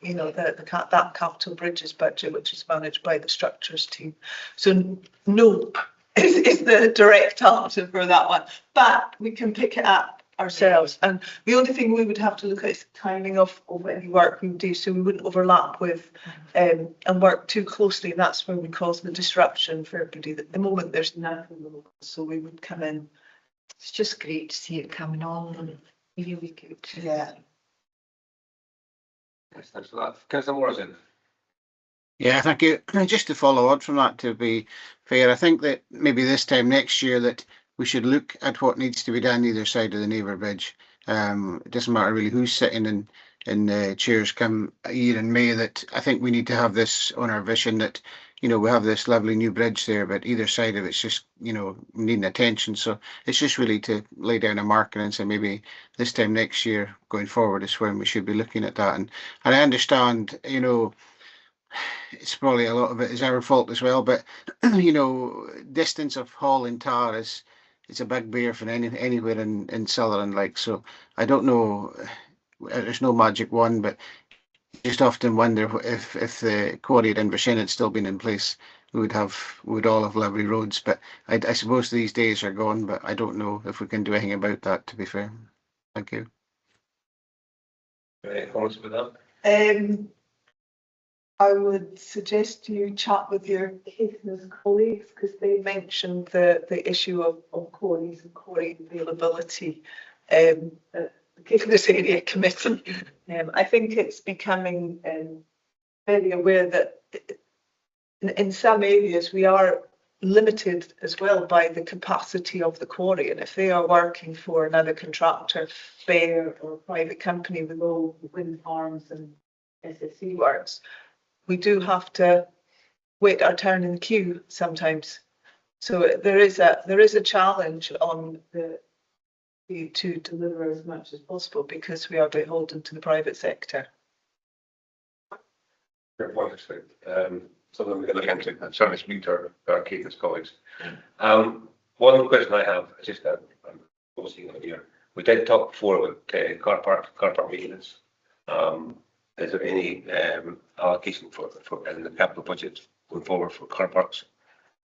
Speaker 7: You know, that capital bridges budget, which is managed by the structures team. So no is the direct answer for that one, but we can pick it up ourselves. And the only thing we would have to look at is the timing of any work we would do, so we wouldn't overlap with and work too closely. That's where we cause the disruption for everybody. At the moment, there's nothing, so we would come in.
Speaker 3: It's just great to see it coming on and really good.
Speaker 7: Yeah.
Speaker 1: Yes, thanks for that. Councillor Morrison.
Speaker 6: Yeah, thank you. Just to follow on from that, to be fair, I think that maybe this time next year that we should look at what needs to be done either side of the neighbour bridge. It doesn't matter really who's sitting in chairs come a year in May, that I think we need to have this on our vision, that, you know, we have this lovely new bridge there, but either side of it's just, you know, needing attention. So it's just really to lay down a marker and say maybe this time next year going forward is when we should be looking at that. And I understand, you know, it's probably a lot of it is our fault as well, but you know, distance of haul and tar is it's a big bear for anywhere in Sutherland. Like, so I don't know. There's no magic one, but just often wonder if the quarry at Invershin had still been in place, we would all have lovely roads. But I suppose these days are gone. But I don't know if we can do anything about that, to be fair. Thank you.
Speaker 1: Any comments about that?
Speaker 7: I would suggest you chat with your Caithness colleagues, because they mentioned the issue of quarries and quarry availability at the Caithness Area Committee. I think it's becoming very aware that in some areas we are limited as well by the capacity of the quarry, and if they are working for another contractor, Farr or private company with all wind farms and SSE works, we do have to wait our turn in the queue sometimes. So there is a challenge on to deliver as much as possible, because we are beholden to the private sector.
Speaker 1: Fair point, actually. Something we can look into, and certainly speak to our Caithness colleagues. One question I have is just that I'm posting on here. We did talk before about car park maintenance. Is there any allocation for in the capital budget going forward for car parks?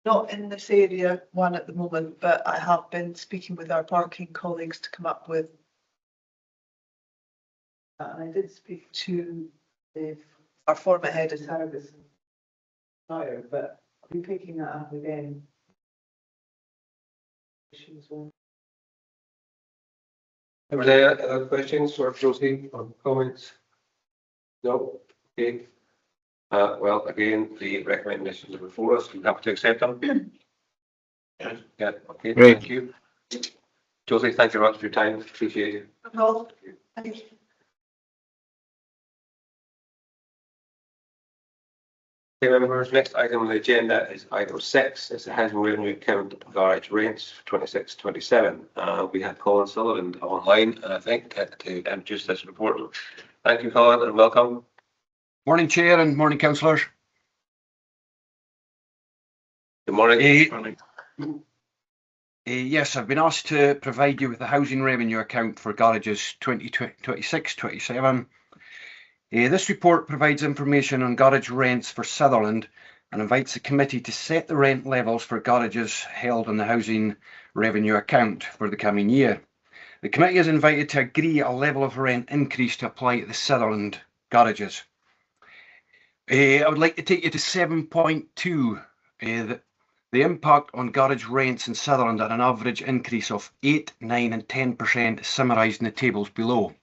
Speaker 7: Not in this area one at the moment, but I have been speaking with our parking colleagues to come up with. And I did speak to our former head of service, but I'll be picking that up again.
Speaker 1: Are there any other questions or Josie or comments? No? Okay. Well, again, the recommendations are before us. We have to accept them. Yeah. Okay.
Speaker 6: Great.
Speaker 1: Thank you. Josie, thank you very much for your time. Appreciate it.
Speaker 7: No, thank you.
Speaker 1: Okay, members, next item on the agenda is item 6. It's the housing revenue account garage rents for 26-27. We have Colin Sutherland online, I think, to introduce this report. Thank you, Colin, and welcome.
Speaker 8: Morning, Chair, and morning, councillors.
Speaker 1: Good morning.
Speaker 8: Yes, I've been asked to provide you with the housing revenue account for garages 2026-27. This report provides information on garage rents for Sutherland and invites the committee to set the rent levels for garages held on the housing revenue account for the coming year. The committee is invited to agree a level of rent increase to apply to the Sutherland garages. I would like to take you to 7.2. The impact on garage rents in Sutherland at an average increase of 8%, 9% and 10% is summarised in the tables below.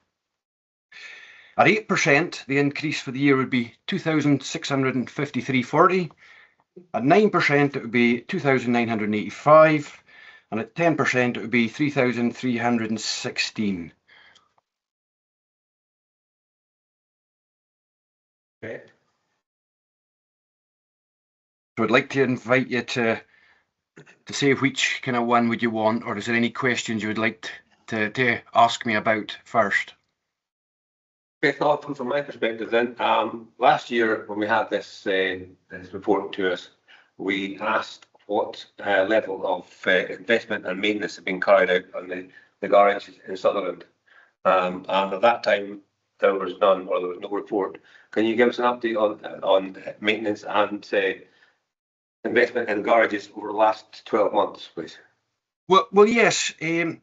Speaker 8: At 8%, the increase for the year would be £2,653.40. At 9%, it would be £2,985. And at 10%, it would be £3,316.
Speaker 1: Okay.
Speaker 8: So I'd like to invite you to say which kind of one would you want, or is there any questions you would like to ask me about first?
Speaker 1: Okay, thought from my perspective then, last year when we had this report to us, we asked what level of investment and maintenance had been carried out on the garages in Sutherland. And at that time, there was none, or there was no report. Can you give us an update on maintenance and investment in garages over the last 12 months, please?
Speaker 8: Well, yes. A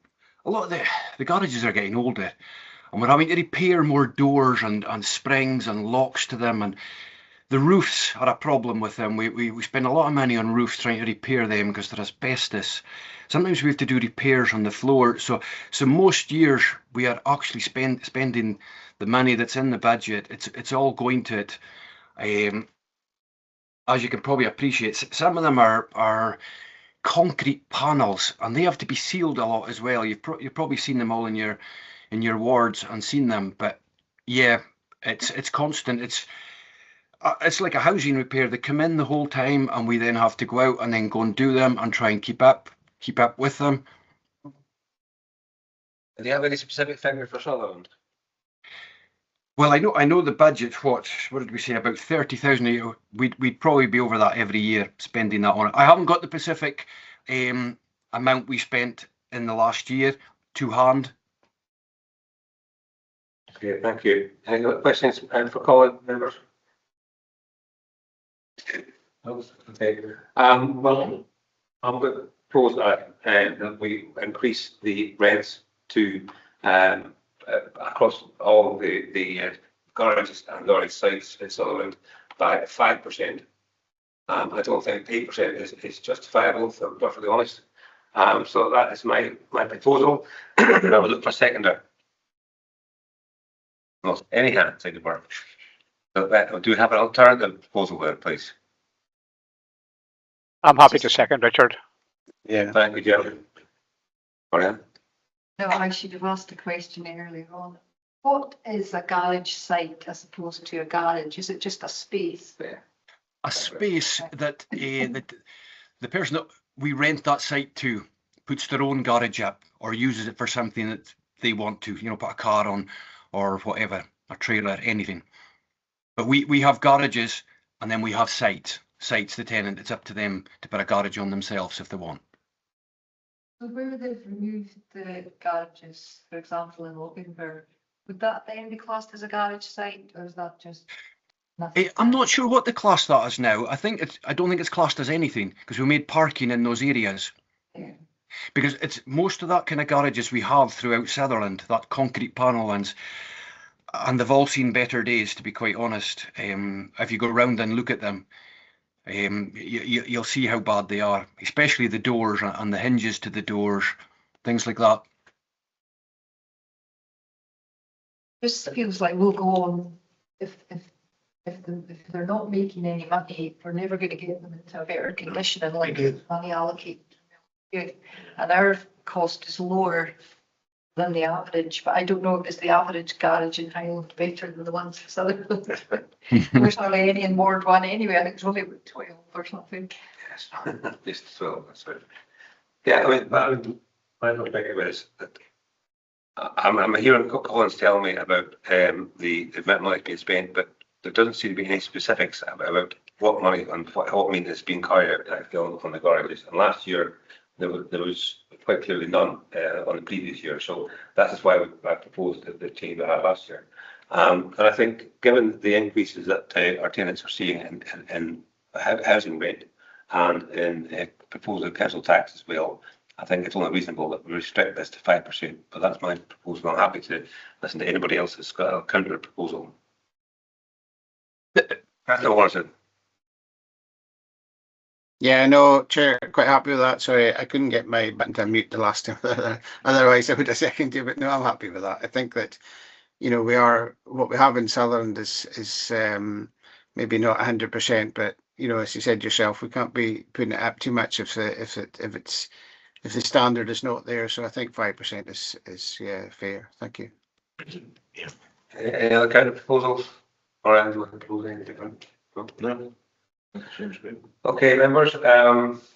Speaker 8: lot of the garages are getting older, and we're having to repair more doors and springs and locks to them, and the roofs are a problem with them. We spend a lot of money on roofs trying to repair them because they're asbestos. Sometimes we have to do repairs on the floor. So most years we are actually spending the money that's in the budget. It's all going to it. As you can probably appreciate, some of them are concrete panels, and they have to be sealed a lot as well. You've probably seen them all in your wards and seen them, but Yeah, it's constant. It's like a housing repair. They come in the whole time, and we then have to go out and then go and do them and try and keep up with them.
Speaker 1: Do you have any specific figure for Sutherland?
Speaker 8: Well, I know the budget. What did we say? About 30,000 a year. We'd probably be over that every year, spending that on it. I haven't got the specific amount we spent in the last year to hand.
Speaker 1: Okay, thank you. Any other questions for Colin, members? Okay. Well, I'm going to propose that we increase the rents to across all the garages and garage sites in Sutherland by 5%. I don't think 8% is justifiable, if I'm perfectly honest. So that is my proposal. I would look for a seconder. Not any hand, say the word. So, do we have an alternative proposal there, please?
Speaker 9: I'm happy to second, Richard.
Speaker 6: Yeah.
Speaker 1: Thank you, Jeremy. Marianne?
Speaker 3: No, I should have asked the question earlier on. What is a garage site as opposed to a garage? Is it just a space?
Speaker 8: A space that that the person that we rent that site to puts their own garage up or uses it for something that they want to, put a car on or whatever, a trailer, anything. But we have garages and then we have sites. Sites, the tenant, it's up to them to put a garage on themselves if they want.
Speaker 3: So where they've removed the garages, for example, in Kinlochbervie, would that then be classed as a garage site, or is that just nothing?
Speaker 8: I'm not sure what the class that is now. I don't think it's classed as anything because we made parking in those areas.
Speaker 3: Yeah.
Speaker 8: Because it's most of that kind of garages we have throughout Sutherland, that concrete panel ones, and they've all seen better days, to be quite honest. If you go round and look at them, you'll see how bad they are, especially the doors and the hinges to the doors, things like that.
Speaker 3: Just feels like we'll go on if they're not making any money, we're never going to get them into a better condition and like money allocated. And our cost is lower than the average, but I don't know if it's the average garage in Highland better than the ones in Sutherland. There's hardly any in Ward 1 anyway. I think it's only about 12 or something.
Speaker 1: Yes, just 12, that's right. Yeah, I mean, my perspective is that I'm hearing Colin's telling me about the amount of money being spent, but there doesn't seem to be any specifics about what money and what means is being carried out actually on the garages. And last year, there was quite clearly none on the previous year. So that is why I proposed the change we had last year. And I think given the increases that our tenants are seeing in housing rent and in proposal of council tax as well, I think it's only reasonable that we restrict this to 5%. But that's my proposal. I'm happy to listen to anybody else who's got a counter proposal. That's all I said.
Speaker 6: Yeah, no, Chair, quite happy with that. Sorry, I couldn't get my button to mute the last time. Otherwise, I would have seconded you, but no, I'm happy with that. I think that, what we have in Sutherland is maybe not 100%, but, as you said yourself, we can't be putting it up too much if the standard is not there. So I think 5% is fair. Thank you.
Speaker 1: Yeah. Any other kind of proposals? Or am I proposing anything different? No. Okay, members,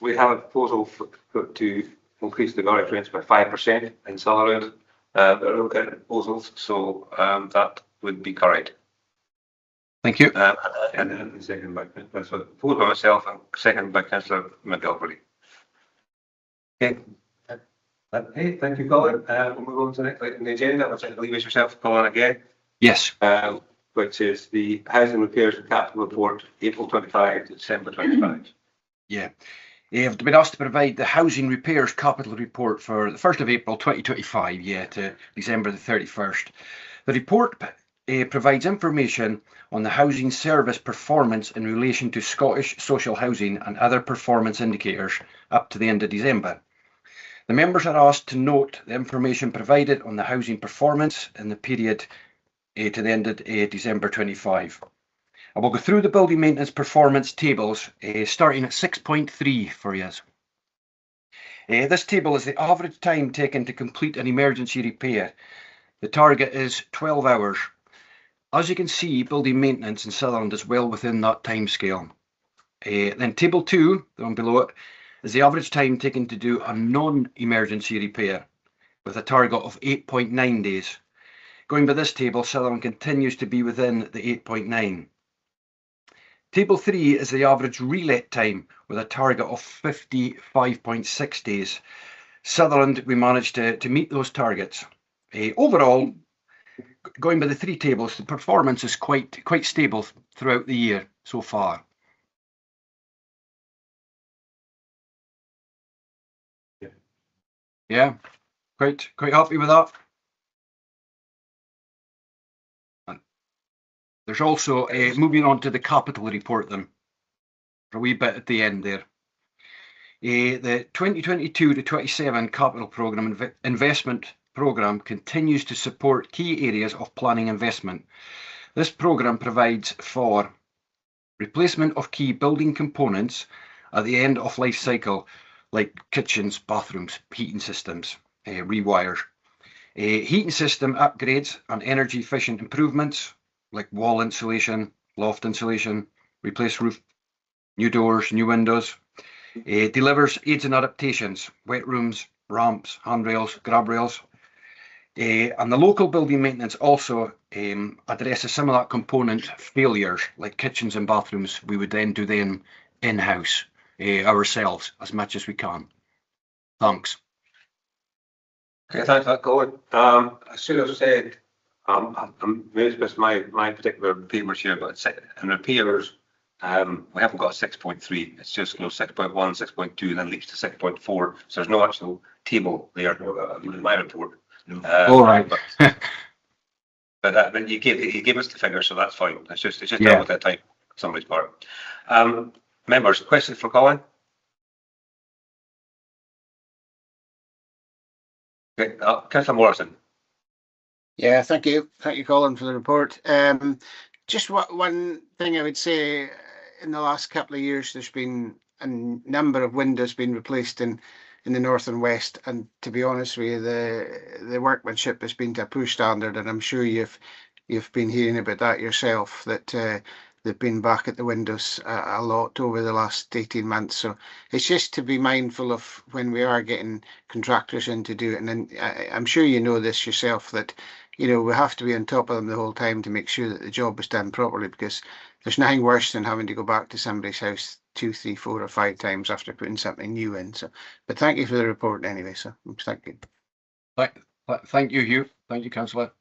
Speaker 1: we have a proposal to increase the garage rents by 5% in Sutherland. There are no kind of proposals, so that would be carried.
Speaker 8: Thank you.
Speaker 1: And second by proposed by myself and second by Councillor Golspie. Okay. Okay, thank you, Colin. We'll move on to the next item on the agenda, which I believe is yourself, Colin, again.
Speaker 8: Yes.
Speaker 1: Which is the Housing Repairs and Capital Report, April 25 to December 25.
Speaker 8: Yeah. I've been asked to provide the Housing Repairs Capital Report for the 1st of April 2025, to December the 31st. The report provides information on the housing service performance in relation to Scottish social housing and other performance indicators up to the end of December. The members are asked to note the information provided on the housing performance in the period to the end of December 25. I will go through the building maintenance performance tables, starting at 6.3 for you. This table is the average time taken to complete an emergency repair. The target is 12 hours. As you can see, building maintenance in Sutherland is well within that timescale. Then table 2, the one below it, is the average time taken to do a non-emergency repair, with a target of 8.9 days. Going by this table, Sutherland continues to be within the 8.9. Table 3 is the average relet time, with a target of 55.6 days. Sutherland, we managed to meet those targets. Overall, going by the 3 tables, the performance is quite stable throughout the year so far. Yeah, quite happy with that. There's also moving on to the capital report then, for a wee bit at the end there. The 2022 to 27 capital programme investment programme continues to support key areas of planning investment. This programme provides for replacement of key building components at the end of life cycle, like kitchens, bathrooms, heating systems, rewires, heating system upgrades and energy efficient improvements like wall insulation, loft insulation, replace roof, new doors, new windows. Delivers aids and adaptations, wet rooms, ramps, handrails, grab rails. And the local building maintenance also addresses some of that component failures, like kitchens and bathrooms. We would then do them in-house ourselves as much as we can. Thanks.
Speaker 1: Okay, thanks for that, Colin. I should have said, maybe it's just my particular papers here, but in repairs, we haven't got a 6.3. It's just 6.1, 6.2, and then leaps to 6.4. So there's no actual table there in my report.
Speaker 8: All right.
Speaker 1: But you gave us the figure, so that's fine. It's just
Speaker 8: Yeah.
Speaker 1: dealt with that type somebody's part. Members, questions for Colin? Okay, Councillor Morrison.
Speaker 6: Yeah, thank you, Colin, for the report. Just one thing I would say: in the last couple of years, there's been a number of windows being replaced in the north and west, and to be honest with you, the workmanship has been to a poor standard, and I'm sure you've been hearing about that yourself, that they've been back at the windows a lot over the last 18 months. So it's just to be mindful of when we are getting contractors in to do it. And then I'm sure you know this yourself, that we have to be on top of them the whole time to make sure that the job is done properly, because there's nothing worse than having to go back to somebody's house 2, 3, 4 or 5 times after putting something new in. So, but thank you for the report anyway. So thank you.
Speaker 8: Thank you, Hugh. Thank you, Councillor.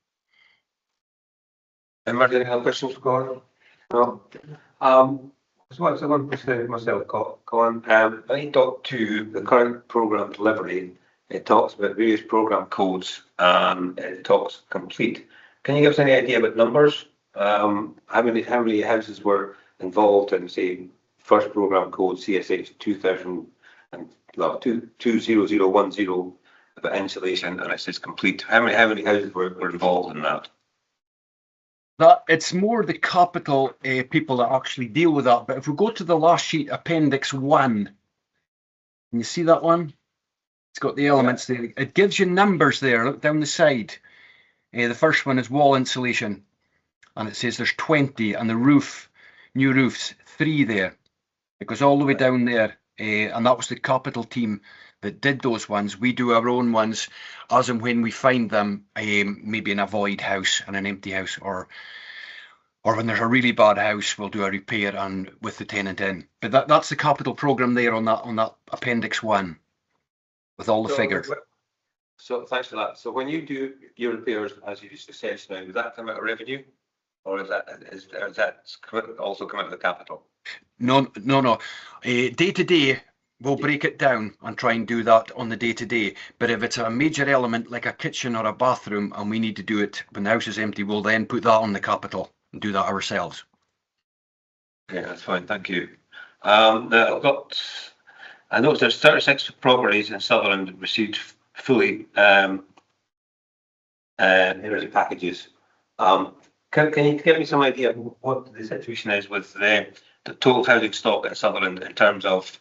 Speaker 1: Any other questions for Colin? No. So I want to say myself, Colin. I talked to the current programme delivery. It talks about various programme codes and it talks complete. Can you give us any idea about numbers? How many houses were involved in, say, first programme code CSH 20010 about insulation, and it says complete. How many houses were involved in that?
Speaker 8: That it's more the capital people that actually deal with that. But if we go to the last sheet, Appendix 1, can you see that one? It's got the elements there. It gives you numbers there. Look down the side. The first one is wall insulation, and it says there's 20, and the roof, new roofs, 3 there. It goes all the way down there, and that was the capital team that did those ones. We do our own ones as and when we find them, maybe in a void house and an empty house, or when there's a really bad house, we'll do a repair and with the tenant in. But that's the capital programme there on that Appendix 1 with all the figures.
Speaker 1: So thanks for that. So when you do your repairs, as you just said now, does that come out of revenue, or is that also come out of the capital?
Speaker 8: No. Day to day, we'll break it down and try and do that on the day to day. But if it's a major element like a kitchen or a bathroom and we need to do it when the house is empty, we'll then put that on the capital and do that ourselves.
Speaker 1: Okay, that's fine. Thank you. I noticed there's 36 properties in Sutherland that received fully energy packages. Can you give me some idea of what the situation is with the total housing stock in Sutherland in terms of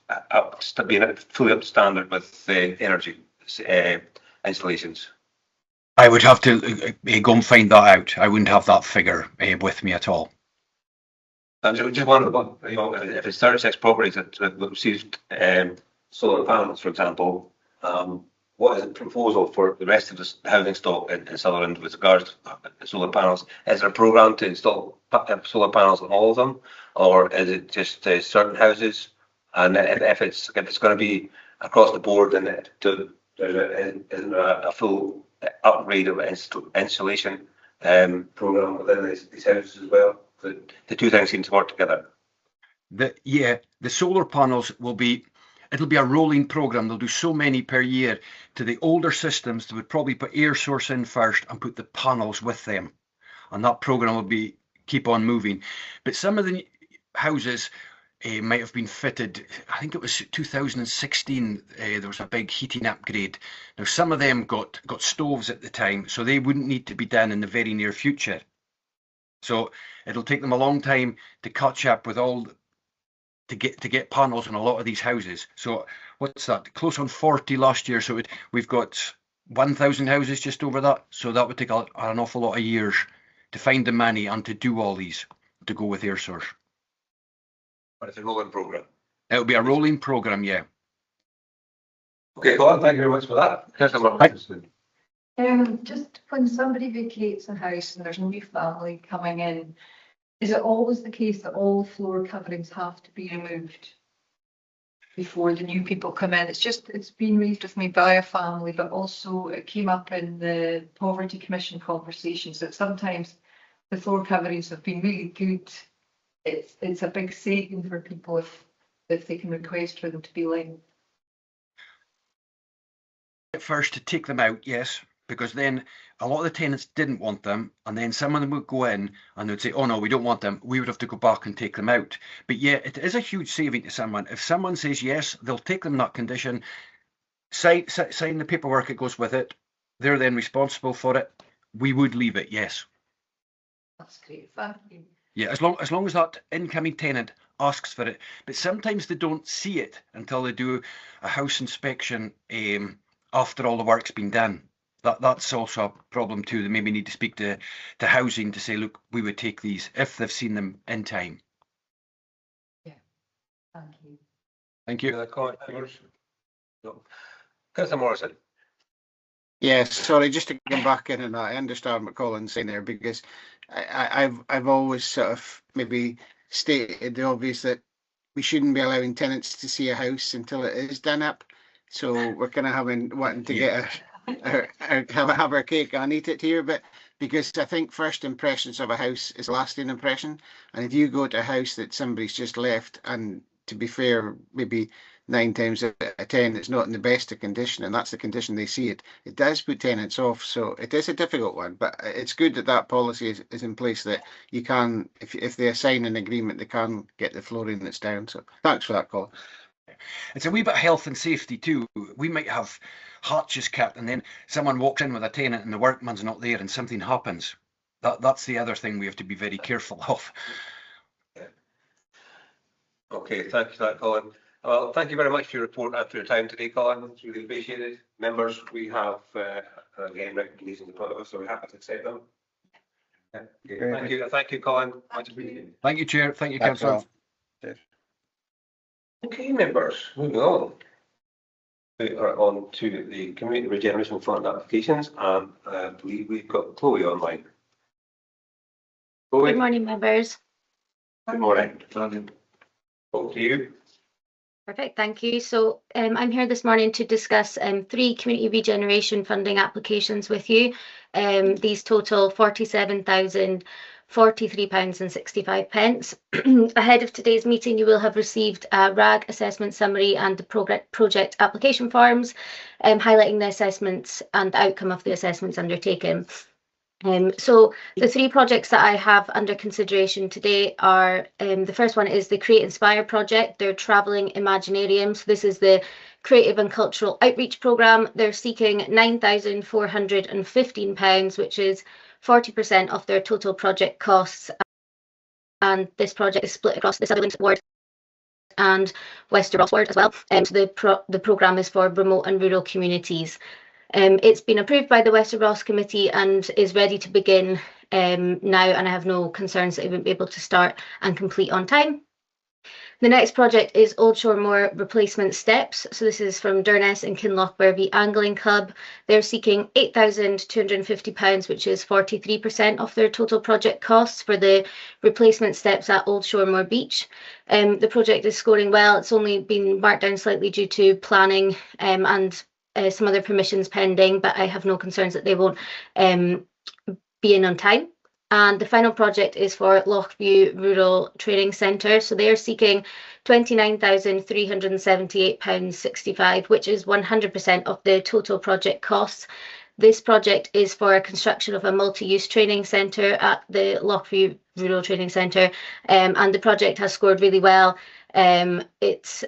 Speaker 1: being fully up to standard with the energy installations?
Speaker 8: I would have to go and find that out. I wouldn't have that figure with me at all.
Speaker 1: I just wonder what, you know, if it's 36 properties that received solar panels, for example, what is the proposal for the rest of the housing stock in Sutherland with regards to solar panels? Is there a programme to install solar panels on all of them, or is it just certain houses? And if it's going to be across the board, then isn't there a full upgrade of installation programme within these houses as well? The two things seem to work together.
Speaker 8: The solar panels it'll be a rolling program. They'll do so many per year. To the older systems, they would probably put air source in first and put the panels with them, and that program will keep on moving. But some of the houses might have been fitted. I think it was 2016. There was a big heating upgrade. Now some of them got stoves at the time, so they wouldn't need to be done in the very near future. So it'll take them a long time to catch up with all to get panels on a lot of these houses. So what's that? Close on 40 last year. So we've got 1,000 houses just over that. So that would take an awful lot of years to find the money and to do all these to go with air source.
Speaker 1: But it's a rolling programme.
Speaker 8: It'll be a rolling program, yeah.
Speaker 1: Okay, Colin, thank you very much for that.
Speaker 3: Just when somebody vacates a house and there's a new family coming in, is it always the case that all floor coverings have to be removed before the new people come in? It's been raised with me by a family, but also it came up in the Poverty Commission conversations that sometimes the floor coverings have been really good. It's a big saving for people if they can request for them to be lent.
Speaker 8: At first to take them out, yes, because then a lot of the tenants didn't want them, and then some of them would go in and they'd say, oh no, we don't want them. We would have to go back and take them out. But yeah, it is a huge saving to someone. If someone says yes, they'll take them in that condition, sign the paperwork that goes with it. They're then responsible for it. We would leave it, yes.
Speaker 3: That's great, thank you.
Speaker 8: Yeah, as long as that incoming tenant asks for it. But sometimes they don't see it until they do a house inspection after all the work's been done. That's also a problem too. They maybe need to speak to housing to say, look, we would take these if they've seen them in time.
Speaker 3: Yeah, thank you.
Speaker 8: Thank you.
Speaker 1: No. Councillor Morrison.
Speaker 6: Yeah, sorry, just to come back in on that, I understand what Colin's saying there, because I've always sort of maybe stated the obvious that we shouldn't be allowing tenants to see a house until it is done up. So we're kind of wanting to get have our cake and eat it here, but because I think first impressions of a house is lasting impression, and if you go to a house that somebody's just left, and to be fair, maybe 9 times out of 10 it's not in the best of condition, and that's the condition they see it, it does put tenants off. So it is a difficult one, but it's good that policy is in place, that you can, if they assign an agreement, they can get the flooring that's down. So thanks for that, Colin.
Speaker 8: It's a wee bit of health and safety too. We might have hatches cut and then someone walks in with a tenant and the workman's not there and something happens. That's the other thing we have to be very careful of.
Speaker 1: Okay, thank you for that, Colin. Well, thank you very much for your report and for your time today, Colin. It's really appreciated. Members, we have again recommendations in front of us, so we have to accept them. Yeah. Okay. Thank you, Colin. Much appreciated.
Speaker 8: Thank you, Chair. Thank you, Councillor.
Speaker 1: Okay, members, moving on. We are on to the Community Regeneration Fund applications, and I believe we've got Chloe online. Chloe.
Speaker 9: Good morning, members.
Speaker 1: Good morning. Over to you.
Speaker 9: Perfect, thank you. So I'm here this morning to discuss 3 community regeneration funding applications with you. These total £47,043.65. Ahead of today's meeting, you will have received a RAG assessment summary and the project application forms, highlighting the assessments and outcome of the assessments undertaken. So the 3 projects that I have under consideration today are, the first one is the Create Inspire project, their travelling Imaginarium. So this is the creative and cultural outreach programme. They're seeking £9,415, which is 40% of their total project costs. And this project is split across the Sutherland ward and Wester Ross ward as well. So the programme is for remote and rural communities. It's been approved by the Wester Ross Committee and is ready to begin now, and I have no concerns that it won't be able to start and complete on time. The next project is Old Shore Moor replacement steps. So this is from Dornoch and Kinlochbervie Angling Club. They're seeking £8,250, which is 43% of their total project costs for the replacement steps at Old Shore Moor Beach. The project is scoring well. It's only been marked down slightly due to planning and some other permissions pending, but I have no concerns that they won't be in on time. And the final project is for Lochview Rural Training Centre. So they are seeking £29,378.65, which is 100% of the total project costs. This project is for construction of a multi-use training centre at the Lochview Rural Training Centre, and the project has scored really well. It's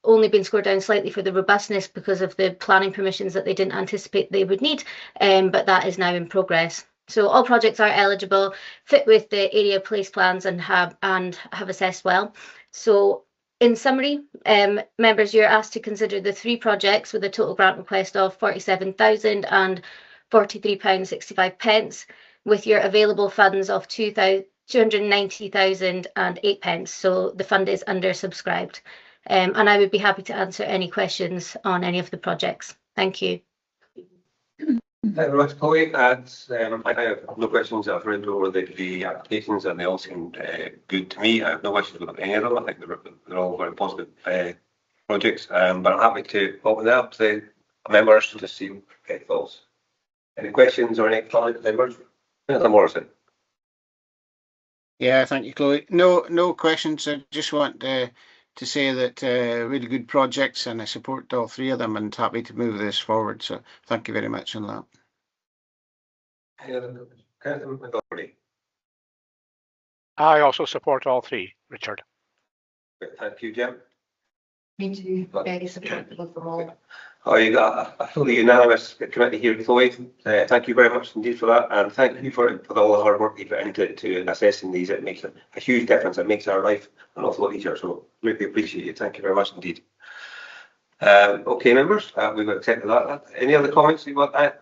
Speaker 9: only been scored down slightly for the robustness because of the planning permissions that they didn't anticipate they would need, but that is now in progress. So all projects are eligible, fit with the area place plans and have assessed well. So in summary, members, you're asked to consider the 3 projects with a total grant request of £47,043.65 with your available funds of £290,008. So the fund is undersubscribed. And I would be happy to answer any questions on any of the projects. Thank you.
Speaker 1: Thank you very much, Chloe. I have no questions. I've read over the applications and they all seem good to me. I have no questions about any of them. I think they're all very positive projects. But I'm happy to open it up to the members to see their thoughts. Any questions or any comments, members? Mr. Morrison.
Speaker 6: Yeah, thank you, Chloe. No questions. I just want to say that really good projects, and I support all 3 of them and happy to move this forward. So thank you very much on that.
Speaker 4: I also support all 3, Richard.
Speaker 1: Thank you, Jim.
Speaker 3: Me too, very supportive of them all.
Speaker 1: Oh, you got a fully unanimous committee here, Chloe. Thank you very much indeed for that, and thank you for all the hard work you put into assessing these. It makes a huge difference. It makes our life an awful lot easier. So really appreciate it. Thank you very much indeed. Okay, members, we've accepted that. Any other comments you want to add,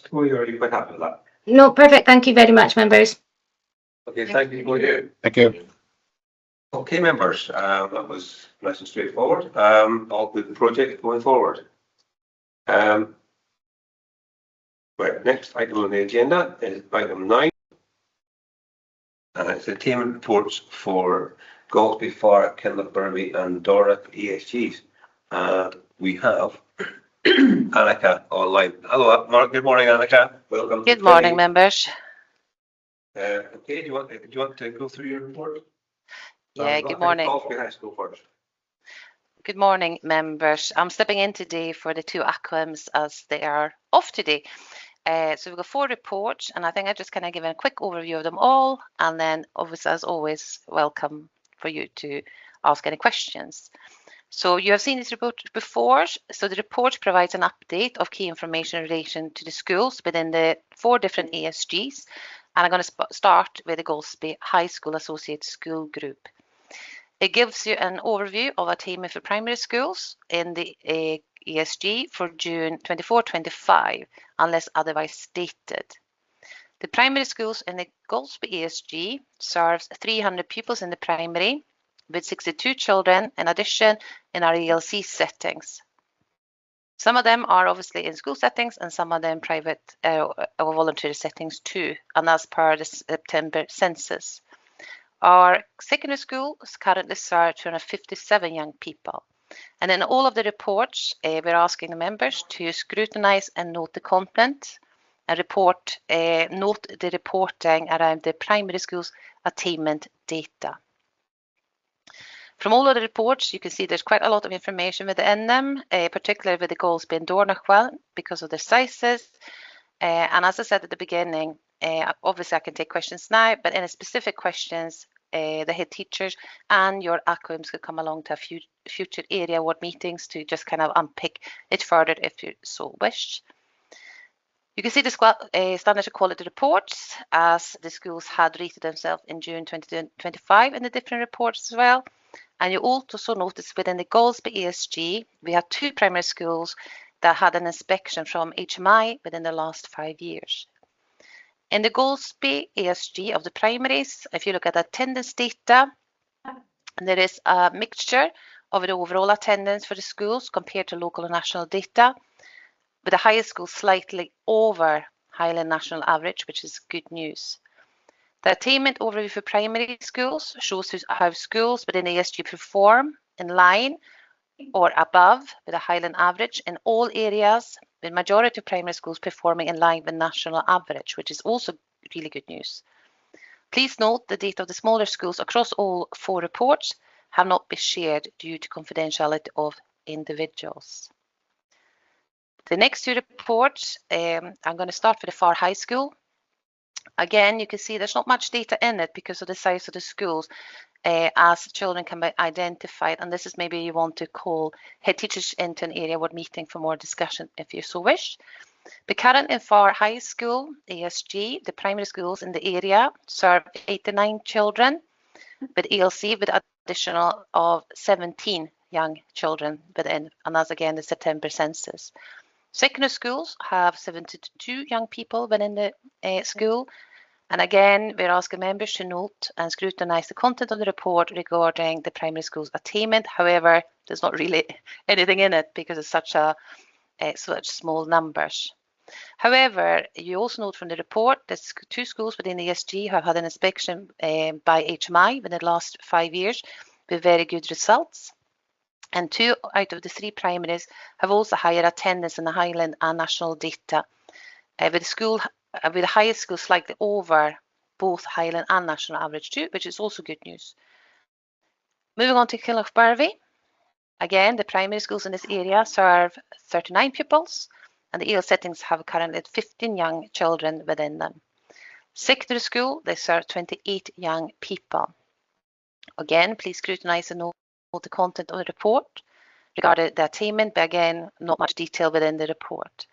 Speaker 1: Chloe, or are you quite happy with that?
Speaker 9: No, perfect. Thank you very much, members.
Speaker 1: Okay, thank you, Chloe.
Speaker 6: Thank you.
Speaker 1: Okay, members, that was nice and straightforward. All with the project going forward. Right, next item on the agenda is item 9. And it's attainment reports for Golspie, Farr, Kinlochbervie and Dornoch ESGs. And we have Annika online. Hello, Mark. Good morning, Annika. Welcome.
Speaker 10: Good morning, members.
Speaker 1: Okay, do you want to go through your report?
Speaker 10: Yeah, good morning.
Speaker 1: Golspie High School first.
Speaker 10: Good morning, members. I'm stepping in today for the 2 ACWIMs as they are off today. So we've got 4 reports, and I think I just kind of give a quick overview of them all, and then obviously, as always, welcome for you to ask any questions. So you have seen this report before. So the report provides an update of key information in relation to the schools within the 4 different ESGs, and I'm going to start with the Golspie High School Associate School Group. It gives you an overview of attainment for primary schools in the ESG for June 24-25, unless otherwise stated. The primary schools in the Golspie ESG serves 300 pupils in the primary, with 62 children in addition in our ELC settings. Some of them are obviously in school settings and some of them private or voluntary settings too, and that's per the September census. Our secondary schools currently serve 257 young people. And in all of the reports, we're asking the members to scrutinise and note the content and note the reporting around the primary schools attainment data. From all of the reports, you can see there's quite a lot of information within them, particularly with the Golspie and Dornoch one, because of their sizes. And as I said at the beginning, obviously I can take questions now, but any specific questions, the head teachers and your ACWIMs could come along to a future area ward meetings to just kind of unpick it further if you so wish. You can see the standard quality reports as the schools had rated themselves in June 2025 in the different reports as well. And you also notice within the Golspie ESG, we have 2 primary schools that had an inspection from HMI within the last 5 years. In the Golspie ESG of the primaries, if you look at attendance data, there is a mixture of the overall attendance for the schools compared to local and national data, with the highest schools slightly over Highland national average, which is good news. The attainment overview for primary schools shows how schools within ESG perform in line or above with the Highland average in all areas, with majority of primary schools performing in line with national average, which is also really good news. Please note the data of the smaller schools across all 4 reports have not been shared due to confidentiality of individuals. The next 2 reports, I'm going to start with the Farr High School. Again, you can see there's not much data in it because of the size of the schools, as children can be identified, and this is maybe you want to call head teachers into an area ward meeting for more discussion if you so wish. But currently in Farr High School, ESG, the primary schools in the area serve 89 children, with ELC with additional of 17 young children within, and that's again the September census. Secondary schools have 72 young people within the school. And again, we're asking members to note and scrutinise the content of the report regarding the primary school's attainment. However, there's not really anything in it because it's such small numbers. However, you also note from the report that 2 schools within ESG have had an inspection by HMI within the last 5 years with very good results. And 2 out of the 3 primaries have also higher attendance in the Highland and national data, with the highest school slightly over both Highland and national average too, which is also good news. Moving on to Kinlochbervie. Again, the primary schools in this area serve 39 pupils, and the EL settings have currently 15 young children within them. Secondary school, they serve 28 young people. Again, please scrutinise and note the content of the report regarding the attainment, but again, not much detail within the report.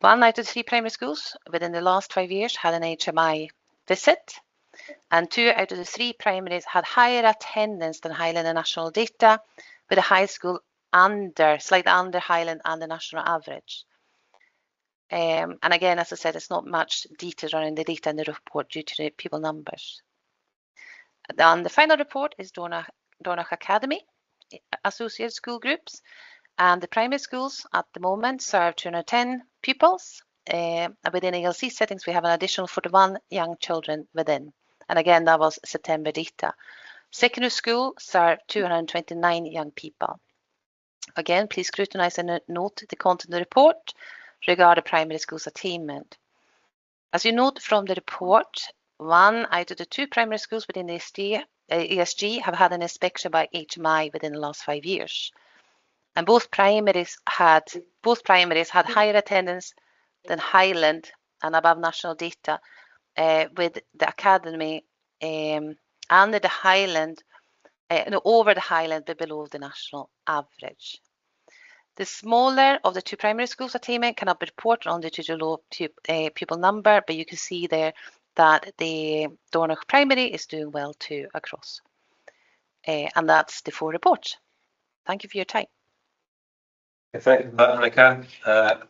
Speaker 10: 1 out of 3 primary schools within the last 5 years had an HMI visit, and 2 out of the 3 primaries had higher attendance than Highland and national data, with a high school slightly under Highland and the national average. And again, as I said, it's not much detail around the data in the report due to the pupil numbers. Then the final report is Dornoch Academy associated school groups, and the primary schools at the moment serve 210 pupils. Within ELC settings, we have an additional 41 young children within, and again, that was September data. Secondary school serve 229 young people. Again, please scrutinise and note the content of the report regarding primary schools attainment. As you note from the report, 1 out of the 2 primary schools within the ESG have had an inspection by HMI within the last 5 years. And both primaries had higher attendance than Highland and above national data, with the academy under the Highland, over the Highland but below the national average. The smaller of the 2 primary schools attainment cannot be reported on due to the low pupil number, but you can see there that the Dornoch primary is doing well too across. And that's the 4 reports. Thank you for your time.
Speaker 1: Thank you for that, Annika.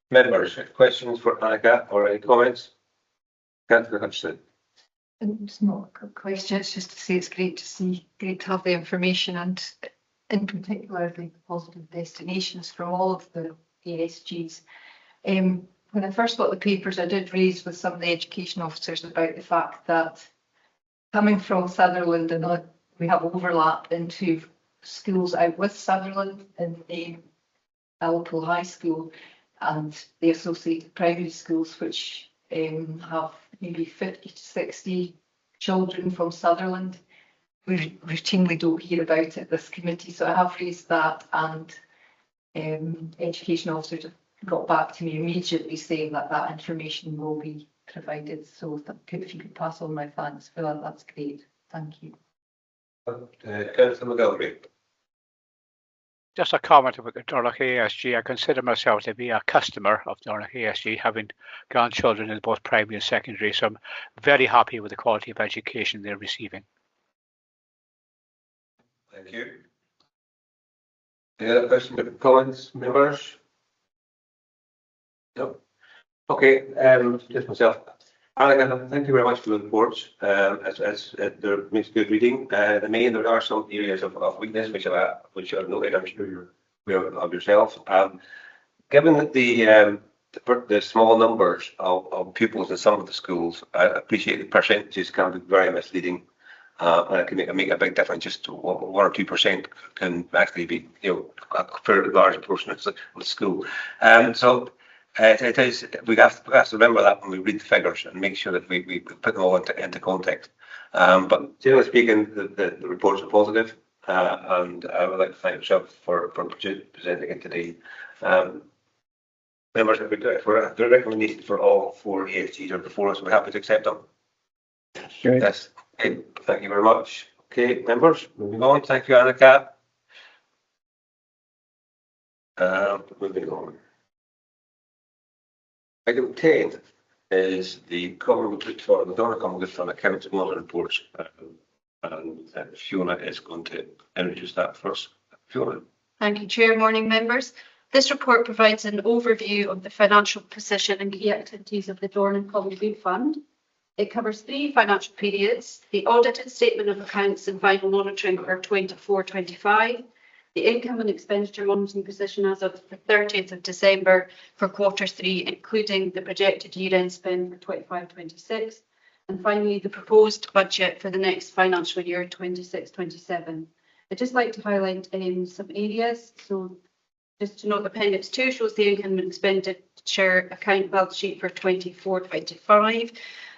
Speaker 1: Members, questions for Annika or any comments? Councillor Hutchison.
Speaker 3: It's not a question, it's just to say it's great to have the information, and in particular the positive destinations from all of the ESGs. When I first got the papers, I did raise with some of the education officers about the fact that coming from Sutherland, and we have overlap into schools out with Sutherland in the Liverpool High School and the associated primary schools, which have maybe 50 to 60 children from Sutherland. We routinely don't hear about it at this committee, so I have raised that, and education officers have got back to me immediately saying that that information will be provided. So if you could pass on my thanks for that, that's great. Thank you.
Speaker 1: Councillor McGilvery.
Speaker 11: Just a comment about the Dornoch ESG. I consider myself to be a customer of Dornoch ESG, having grandchildren in both primary and secondary, so I'm very happy with the quality of education they're receiving.
Speaker 1: Thank you. Any other questions or comments, members? No. Okay, just myself. Alec, thank you very much for the reports. As there makes good reading. The main there are some areas of weakness which are noted. I'm sure you're aware of yourself. Given that the small numbers of pupils in some of the schools, I appreciate the percentages can be very misleading. And it can make a big difference. Just 1 or 2% can actually be, a fairly large portion of the school. So it is. We have to remember that when we read the figures and make sure that we put them all into context. But generally speaking, the reports are positive, and I would like to thank yourself for presenting it today. Members, if the recommendation for all 4 ASGs are before us, we're happy to accept them. Yes. Okay. Thank you very much. Okay, members, moving on. Thank you, Annika. Moving on. Item 10 is the common good for the Dornoch common good fund accounts and audit reports. And Fiona is going to introduce that first. Fiona.
Speaker 12: Thank you, Chair. Morning, members. This report provides an overview of the financial position and key activities of the Dornoch Common Good Fund. It covers 3 financial periods: the audited statement of accounts and final monitoring for 24-25, the income and expenditure monitoring position as of the 30th of December for Q3, including the projected year-end spend for 25-26, and finally the proposed budget for the next financial year 26-27. I'd just like to highlight some areas. So just to note, Appendix 2 shows the income and expenditure account balance sheet for 24-25.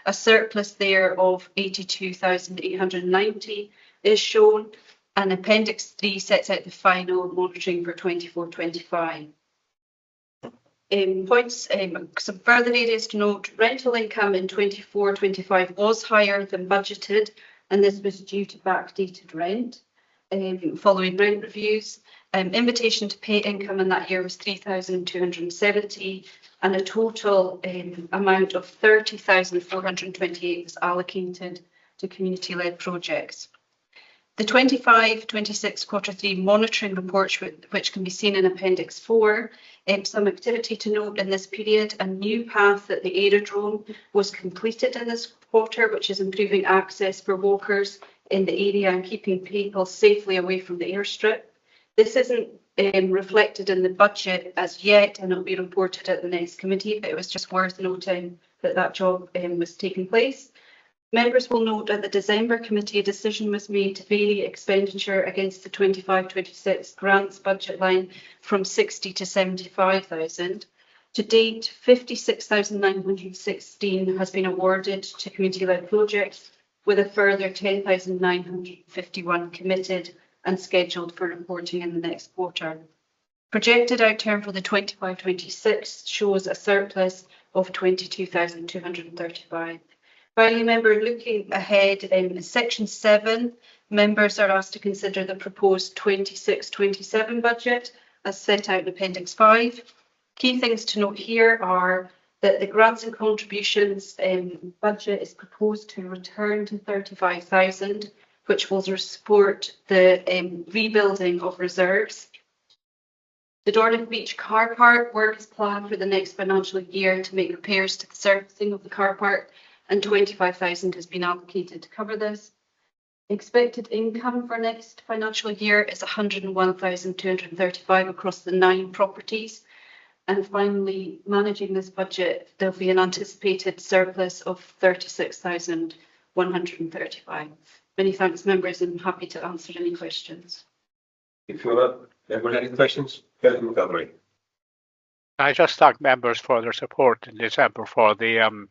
Speaker 12: A surplus there of 82,890 is shown, and Appendix 3 sets out the final monitoring for 24-25. Points, some further areas to note: rental income in 24-25 was higher than budgeted, and this was due to backdated rent following rent reviews. Invitation to pay income in that year was 3,270, and a total amount of 30,428 was allocated to community-led projects. The 25-26 Q3 monitoring report, which can be seen in Appendix 4, some activity to note in this period: a new path at the aerodrome was completed in this quarter, which is improving access for walkers in the area and keeping people safely away from the airstrip. This isn't reflected in the budget as yet, and it will be reported at the next committee, but it was just worth noting that that job was taking place. Members will note at the December committee, a decision was made to vary expenditure against the 25-26 grants budget line from 60 to 75,000. To date, 56,916 has been awarded to community-led projects, with a further 10,951 committed and scheduled for reporting in the next quarter. Projected outturn for the 25-26 shows a surplus of 22,235. Finally, member, looking ahead in Section 7, members are asked to consider the proposed 26-27 budget as set out in Appendix 5. Key things to note here are that the grants and contributions budget is proposed to return to 35,000, which will support the rebuilding of reserves. The Dornoch Beach car park work is planned for the next financial year to make repairs to the surfacing of the car park, and 25,000 has been allocated to cover this. Expected income for next financial year is 101,235 across the 9 properties. And finally, managing this budget, there'll be an anticipated surplus of 36,135. Many thanks, members, and I'm happy to answer any questions.
Speaker 1: If you want any questions, Golspie.
Speaker 11: I just thank members for their support in December for the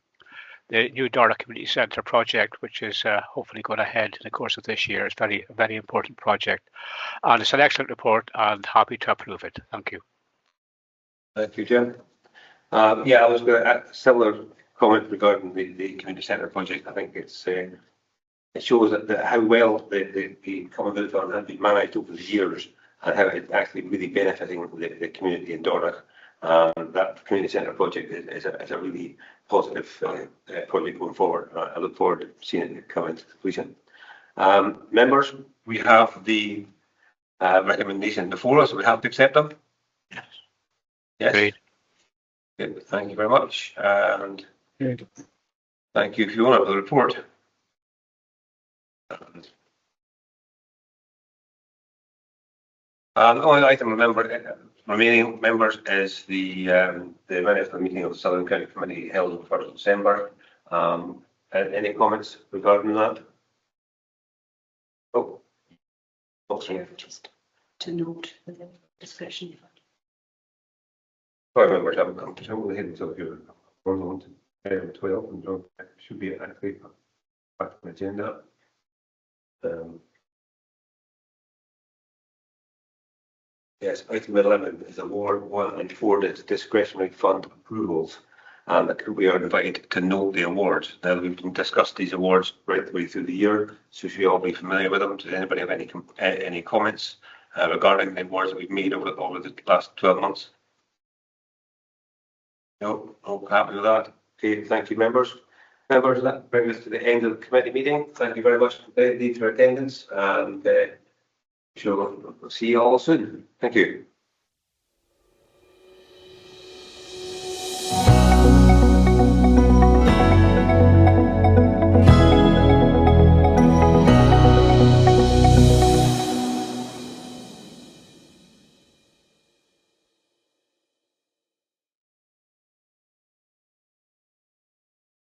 Speaker 11: new Dornoch Community Centre project, which is hopefully going ahead in the course of this year. It's a very important project, and it's an excellent report, and happy to approve it. Thank you.
Speaker 1: Thank you, Jim. Yeah, I was going to add a similar comment regarding the community centre project. I think it shows that how well the common good fund has been managed over the years, and how it's actually really benefiting the community in Dornoch. That community centre project is a really positive project going forward. I look forward to seeing it come into completion. Members, we have the recommendation before us. We have to accept them. Yes.
Speaker 11: Great.
Speaker 1: Good, thank you very much, and thank you, Fiona, for the report. The only item remaining members is the minutes of the meeting of the Sutherland County Committee held on the 1st of December. Any comments regarding that? Oh, okay.
Speaker 12: Just to note the discretionary fund.
Speaker 1: Sorry, members haven't come to some of the headings of your 12 and should be actually back on the agenda. Yes, item 11 is award 1 and 4 discretionary fund approvals, and we are invited to note the awards. Now we've discussed these awards right the way through the year, so you should all be familiar with them. Does anybody have any comments regarding the awards that we've made over the last 12 months? No, all happy with that. Okay, thank you, members. Members, that brings us to the end of the committee meeting. Thank you very much for your attendance, and we'll see you all soon. Thank you.